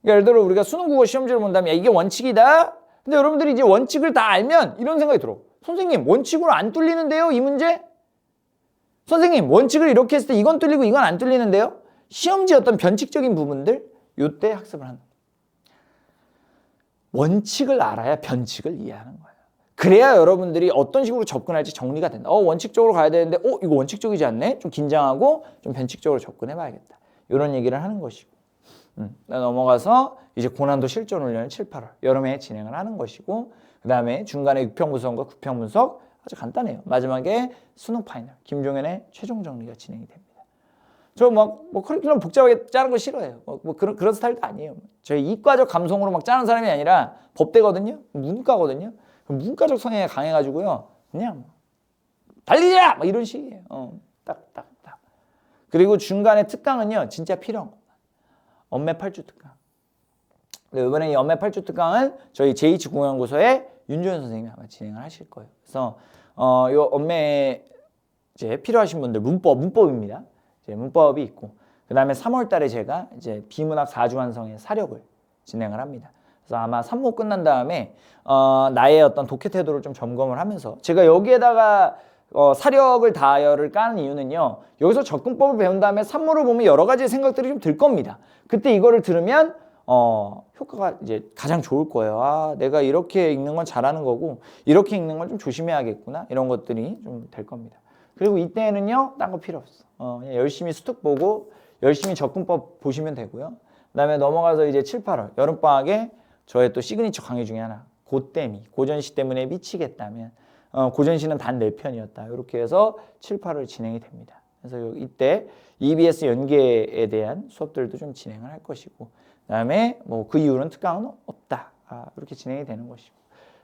그러니까 예를 들어 우리가 수능 국어 시험지를 본다면 이게 원칙이다. 근데 여러분들이 이제 원칙을 다 알면 이런 생각이 들어. 선생님 원칙으로 안 뚫리는데요 이 문제? 선생님 원칙을 이렇게 했을 때 이건 뚫리고 이건 안 뚫리는데요? 시험지 어떤 변칙적인 부분들 요때 학습을 하는 거예요. 원칙을 알아야 변칙을 이해하는 거예요. 그래야 여러분들이 어떤 식으로 접근할지 정리가 된다. 원칙적으로 가야 되는데 이거 원칙적이지 않네? 좀 긴장하고 좀 변칙적으로 접근해 봐야겠다. 이런 얘기를 하는 것이고 넘어가서 이제 고난도 실전 훈련을 7, 8월 여름에 진행을 하는 것이고 그 다음에 중간에 6평 분석과 9평 분석 아주 간단해요. 마지막에 수능 파이널 김종현의 최종 정리가 진행이 됩니다. 저 커리큘럼 복잡하게 짜는 거 싫어해요. 그런 스타일도 아니에요. 저희 이과적 감성으로 막 짜는 사람이 아니라 법대거든요. 문과거든요. 문과적 성향이 강해가지고요. 그냥 달리자! 막 이런 식이에요. 딱. 그리고 중간에 특강은요. 진짜 필요한 겁니다. 엄매 8주 특강. 이번에 이 엄매 8주 특강은 저희 제2공연구소의 윤조현 선생님이 아마 진행을 하실 거예요. 그래서 이 엄매 이제 필요하신 분들 문법입니다. 이제 문법이 있고 그 다음에 3월 달에 제가 이제 비문학 4주 완성의 사력을 진행을 합니다. 그래서 아마 3모 끝난 다음에 나의 어떤 독해 태도를 좀 점검을 하면서 제가 여기에다가 사력을 다열을 까는 이유는요. 여기서 접근법을 배운 다음에 3모를 보면 여러 가지 생각들이 좀 들 겁니다. 그때 이거를 들으면 효과가 이제 가장 좋을 거예요. 내가 이렇게 읽는 건 잘하는 거고 이렇게 읽는 건 좀 조심해야겠구나. 이런 것들이 좀 될 겁니다. 그리고 이때는요. 딴 거 필요 없어. 그냥 열심히 수특 보고 열심히 접근법 보시면 되고요. 그 다음에 넘어가서 이제 7, 8월 여름방학에 저의 또 시그니처 강의 중에 하나 고땜이 고전시 때문에 미치겠다면 고전시는 단 4편이었다. 이렇게 해서 7, 8월 진행이 됩니다. 그래서 이때 EBS 연계에 대한 수업들도 좀 진행을 할 것이고 그 다음에 그 이후로는 특강은 없다. 이렇게 진행이 되는 것이고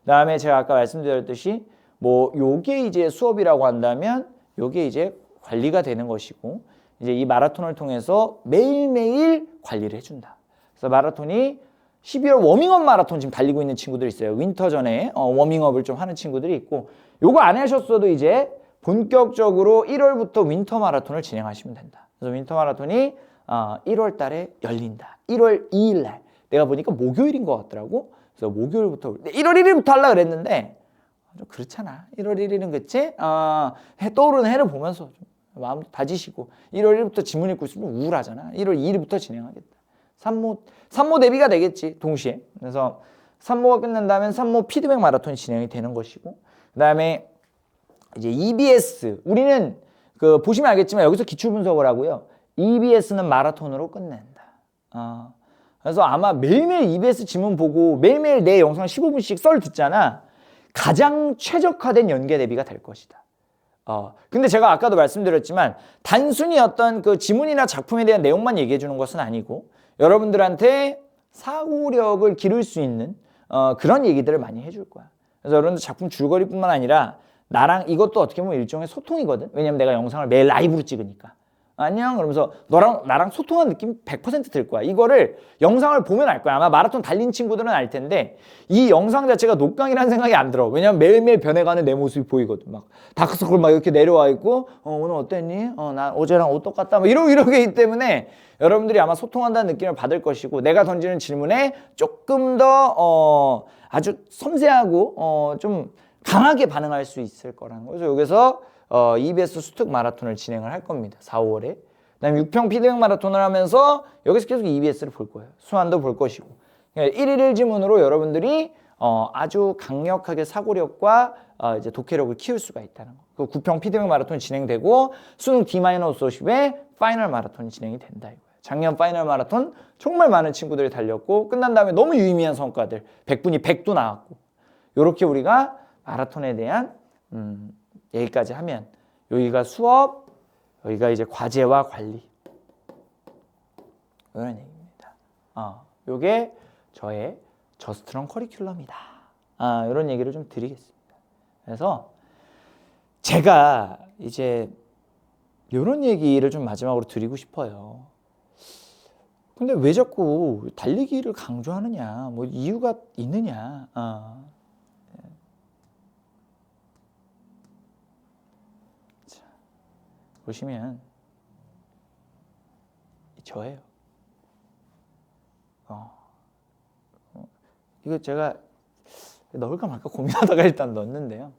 그 다음에 제가 아까 말씀드렸듯이 요게 이제 수업이라고 한다면 요게 이제 관리가 되는 것이고 이제 이 마라톤을 통해서 매일매일 관리를 해준다. 그래서 마라톤이 12월 워밍업 마라톤 지금 달리고 있는 친구들이 있어요. 윈터 전에 워밍업을 좀 하는 친구들이 있고 요거 안 하셨어도 이제 본격적으로 1월부터 윈터 마라톤을 진행하시면 된다. 그래서 윈터 마라톤이 1월 달에 열린다. 1월 2일 날. 내가 보니까 목요일인 것 같더라고. 그래서 목요일부터 1월 1일부터 하려고 그랬는데 좀 그렇잖아. 1월 1일은 그치? 떠오르는 해를 보면서 좀 마음도 다지시고 1월 1일부터 지문 읽고 있으면 좀 우울하잖아. 1월 2일부터 진행하겠다. 산모 대비가 되겠지. 동시에. 그래서 산모가 끝난다면 산모 피드백 마라톤이 진행이 되는 것이고 그 다음에 이제 EBS 우리는 보시면 알겠지만 여기서 기출 분석을 하고요. EBS는 마라톤으로 끝낸다. 그래서 아마 매일매일 EBS 지문 보고 매일매일 내 영상 15분씩 썰 듣잖아. 가장 최적화된 연계 대비가 될 것이다. 근데 제가 아까도 말씀드렸지만 단순히 어떤 그 지문이나 작품에 대한 내용만 얘기해 주는 것은 아니고 여러분들한테 사고력을 기를 수 있는 그런 얘기들을 많이 해줄 거야. 그래서 여러분들 작품 줄거리뿐만 아니라 나랑 이것도 어떻게 보면 일종의 소통이거든. 왜냐면 내가 영상을 매일 라이브로 찍으니까. 안녕 그러면서 나랑 소통한 느낌 100% 들 거야. 이거를 영상을 보면 알 거야. 아마 마라톤 달린 친구들은 알 텐데 이 영상 자체가 녹강이라는 생각이 안 들어. 왜냐면 매일매일 변해가는 내 모습이 보이거든. 막 다크서클 막 이렇게 내려와 있고 오늘 어땠니? 나 어제랑 옷 똑같다. 뭐 이러기 때문에 여러분들이 아마 소통한다는 느낌을 받을 것이고 내가 던지는 질문에 조금 더 아주 섬세하고 좀 강하게 반응할 수 있을 거라는 거죠. 여기서 EBS 수특 마라톤을 진행을 할 겁니다. 4, 5월에. 그다음에 6평 피드백 마라톤을 하면서 여기서 계속 EBS를 볼 거예요. 수완도 볼 것이고. 1일 1지문으로 여러분들이 아주 강력하게 사고력과 이제 독해력을 키울 수가 있다는 거. 그 9평 피드백 마라톤이 진행되고 수능 D-50에 파이널 마라톤이 진행이 된다 이거예요. 작년 파이널 마라톤 정말 많은 친구들이 달렸고 끝난 다음에 너무 유의미한 성과들 100분이 100도 나왔고 이렇게 우리가 마라톤에 대한 여기까지 하면 여기가 수업, 여기가 이제 과제와 관리 이런 얘기입니다. 요게 저의 저스트롱 커리큘럼이다. 이런 얘기를 좀 드리겠습니다. 그래서 제가 이제 이런 얘기를 좀 마지막으로 드리고 싶어요. 근데 왜 자꾸 달리기를 강조하느냐? 뭐 이유가 있느냐? 보시면 저예요. 이거 제가 넣을까 말까 고민하다가 일단 넣었는데요.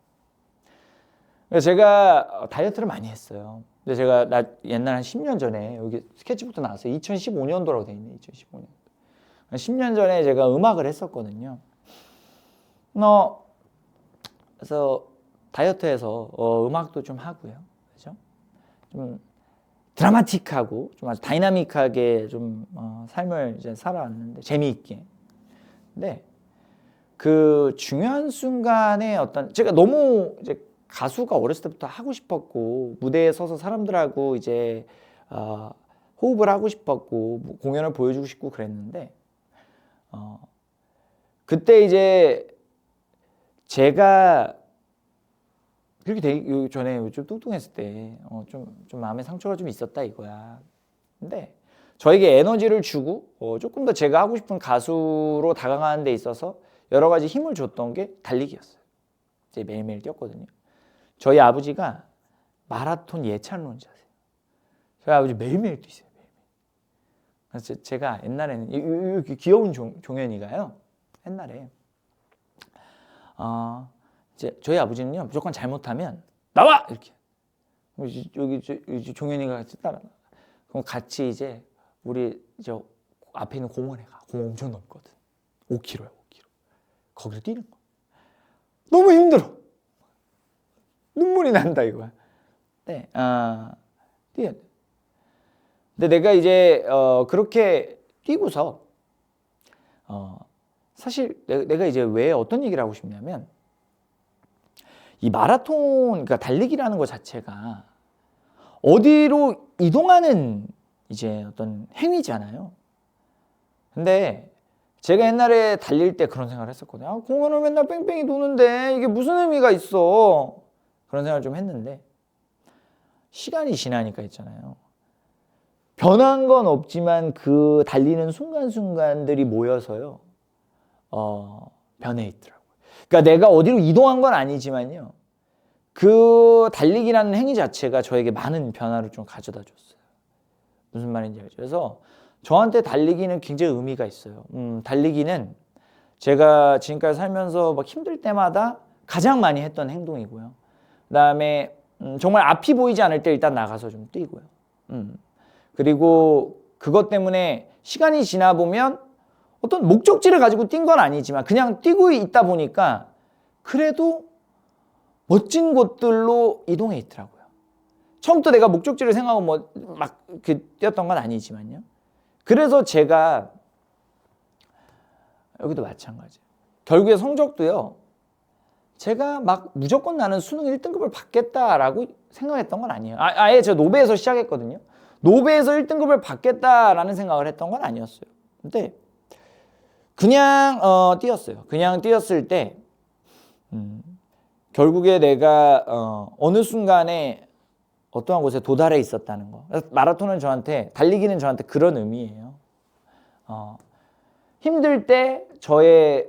제가 다이어트를 많이 했어요. 근데 제가 옛날 한 10년 전에 여기 스케치북도 나왔어요. 2015년도라고 돼 있네. 2015년. 10년 전에 제가 음악을 했었거든요. 그래서 다이어트해서 음악도 좀 하고요. 그죠? 좀 드라마틱하고 좀 아주 다이나믹하게 좀 삶을 이제 살아왔는데 재미있게. 근데 그 중요한 순간에 어떤 제가 너무 이제 가수가 어렸을 때부터 하고 싶었고 무대에 서서 사람들하고 이제 호흡을 하고 싶었고 공연을 보여주고 싶고 그랬는데 그때 이제 제가 그렇게 되기 전에 좀 뚱뚱했을 때 좀 마음에 상처가 좀 있었다 이거야. 근데 저에게 에너지를 주고 조금 더 제가 하고 싶은 가수로 다가가는 데 있어서 여러 가지 힘을 줬던 게 달리기였어요. 이제 매일매일 뛰었거든요. 저희 아버지가 마라톤 예찬론자세요. 저희 아버지 매일매일 뛰세요. 매일매일. 그래서 제가 옛날에는 이렇게 귀여운 종현이가요. 옛날에 이제 저희 아버지는요 무조건 잘못하면 나와 이렇게 여기 종현이가 같이 따라. 그럼 같이 이제 우리 저 앞에 있는 공원에 가. 공원 엄청 넓거든. 5km야 5km. 거기서 뛰는 거. 너무 힘들어. 눈물이 난다 이거야. 네, 뛰어야 돼. 근데 내가 이제 그렇게 뛰고서 사실 내가 이제 왜 어떤 얘기를 하고 싶냐면 이 마라톤, 그러니까 달리기라는 것 자체가 어디로 이동하는 이제 어떤 행위잖아요. 근데 제가 옛날에 달릴 때 그런 생각을 했었거든요. 공원을 맨날 뺑뺑이 도는데 이게 무슨 의미가 있어? 그런 생각을 좀 했는데 시간이 지나니까 있잖아요. 변한 건 없지만 그 달리는 순간순간들이 모여서요. 변해 있더라고요. 그러니까 내가 어디로 이동한 건 아니지만요. 그 달리기라는 행위 자체가 저에게 많은 변화를 좀 가져다 줬어요. 무슨 말인지 알죠? 그래서 저한테 달리기는 굉장히 의미가 있어요. 달리기는 제가 지금까지 살면서 막 힘들 때마다 가장 많이 했던 행동이고요. 그다음에 정말 앞이 보이지 않을 때 일단 나가서 좀 뛰고요. 그리고 그것 때문에 시간이 지나 보면 어떤 목적지를 가지고 뛴 건 아니지만 그냥 뛰고 있다 보니까 그래도 멋진 곳들로 이동해 있더라고요. 처음부터 내가 목적지를 생각하고 뭐 막 뛰었던 건 아니지만요. 그래서 제가 여기도 마찬가지예요. 결국에 성적도요. 제가 막 무조건 나는 수능 1등급을 받겠다라고 생각했던 건 아니에요. 아예 제가 노베에서 시작했거든요. 노베에서 1등급을 받겠다라는 생각을 했던 건 아니었어요. 근데 그냥 뛰었어요. 그냥 뛰었을 때 결국에 내가 어느 순간에 어떠한 곳에 도달해 있었다는 거. 마라톤은 저한테, 달리기는 저한테 그런 의미예요. 힘들 때 저의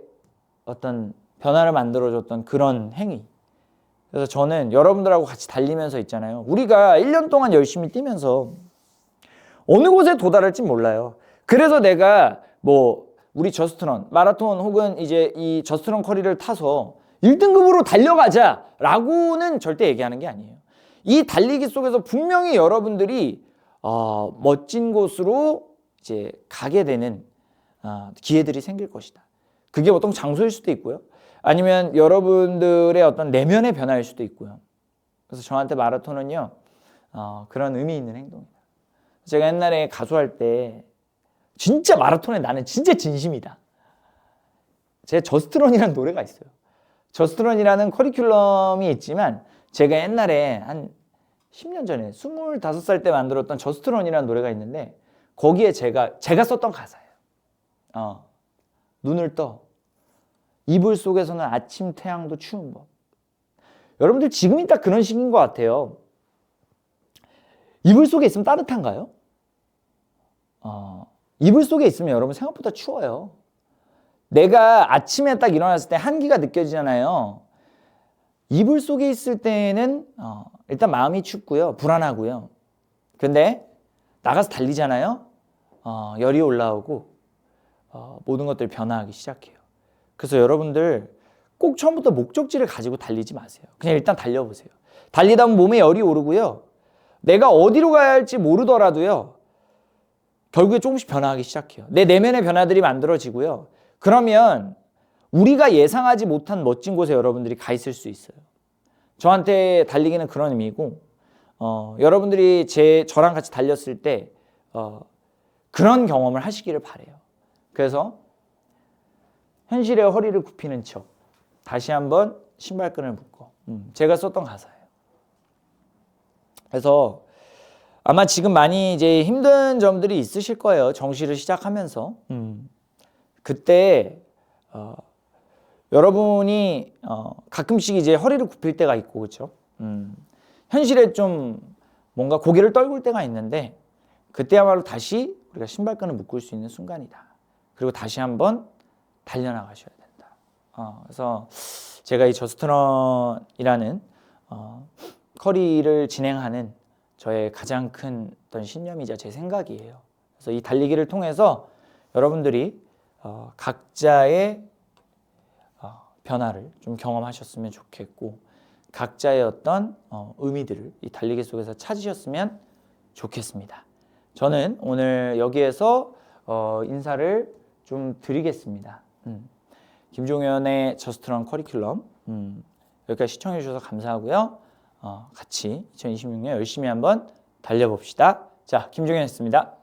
어떤 변화를 만들어줬던 그런 행위. 그래서 저는 여러분들하고 같이 달리면서 있잖아요. 우리가 1년 동안 열심히 뛰면서 어느 곳에 도달할지 몰라요. 그래서 내가 뭐 우리 저스트런, 마라톤 혹은 이제 이 저스트런 커리를 타서 1등급으로 달려가자라고는 절대 얘기하는 게 아니에요. 이 달리기 속에서 분명히 여러분들이 멋진 곳으로 이제 가게 되는 기회들이 생길 것이다. 그게 어떤 장소일 수도 있고요. 아니면 여러분들의 어떤 내면의 변화일 수도 있고요. 그래서 저한테 마라톤은요, 그런 의미 있는 행동이다. 제가 옛날에 가수할 때 진짜 마라톤에 나는 진짜 진심이다. 제 저스트런이라는 노래가 있어요. 저스트런이라는 커리큘럼이 있지만 제가 옛날에 한 10년 전에 25살 때 만들었던 저스트런이라는 노래가 있는데 거기에 제가 썼던 가사예요. 눈을 떠 이불 속에서는 아침 태양도 추운 법. 여러분들 지금이 딱 그런 시기인 것 같아요. 이불 속에 있으면 따뜻한가요? 이불 속에 있으면 여러분 생각보다 추워요. 내가 아침에 딱 일어났을 때 한기가 느껴지잖아요. 이불 속에 있을 때는 일단 마음이 춥고요. 불안하고요. 근데 나가서 달리잖아요. 열이 올라오고 모든 것들이 변화하기 시작해요. 그래서 여러분들 꼭 처음부터 목적지를 가지고 달리지 마세요. 그냥 일단 달려보세요. 달리다 보면 몸에 열이 오르고요. 내가 어디로 가야 할지 모르더라도요. 결국에 조금씩 변화하기 시작해요. 내 내면의 변화들이 만들어지고요. 그러면 우리가 예상하지 못한 멋진 곳에 여러분들이 가 있을 수 있어요. 저한테 달리기는 그런 의미고 여러분들이 저랑 같이 달렸을 때 그런 경험을 하시기를 바래요. 그래서 현실의 허리를 굽히는 척 다시 한번 신발끈을 묶어. 제가 썼던 가사예요. 그래서 아마 지금 많이 이제 힘든 점들이 있으실 거예요. 정시를 시작하면서. 그때 여러분이 가끔씩 이제 허리를 굽힐 때가 있고 그렇죠. 현실에 좀 뭔가 고개를 떨굴 때가 있는데 그때야말로 다시 우리가 신발끈을 묶을 수 있는 순간이다. 그리고 다시 한번 달려나가셔야 된다. 그래서 제가 이 저스트런이라는 커리를 진행하는 저의 가장 큰 어떤 신념이자 제 생각이에요. 그래서 이 달리기를 통해서 여러분들이 각자의 변화를 좀 경험하셨으면 좋겠고 각자의 어떤 의미들을 이 달리기 속에서 찾으셨으면 좋겠습니다. 저는 오늘 여기에서 인사를 좀 드리겠습니다. 김종현의 저스트런 커리큘럼 여기까지 시청해 주셔서 감사하고요. 같이 2026년 열심히 한번 달려봅시다. 자, 김종현이었습니다.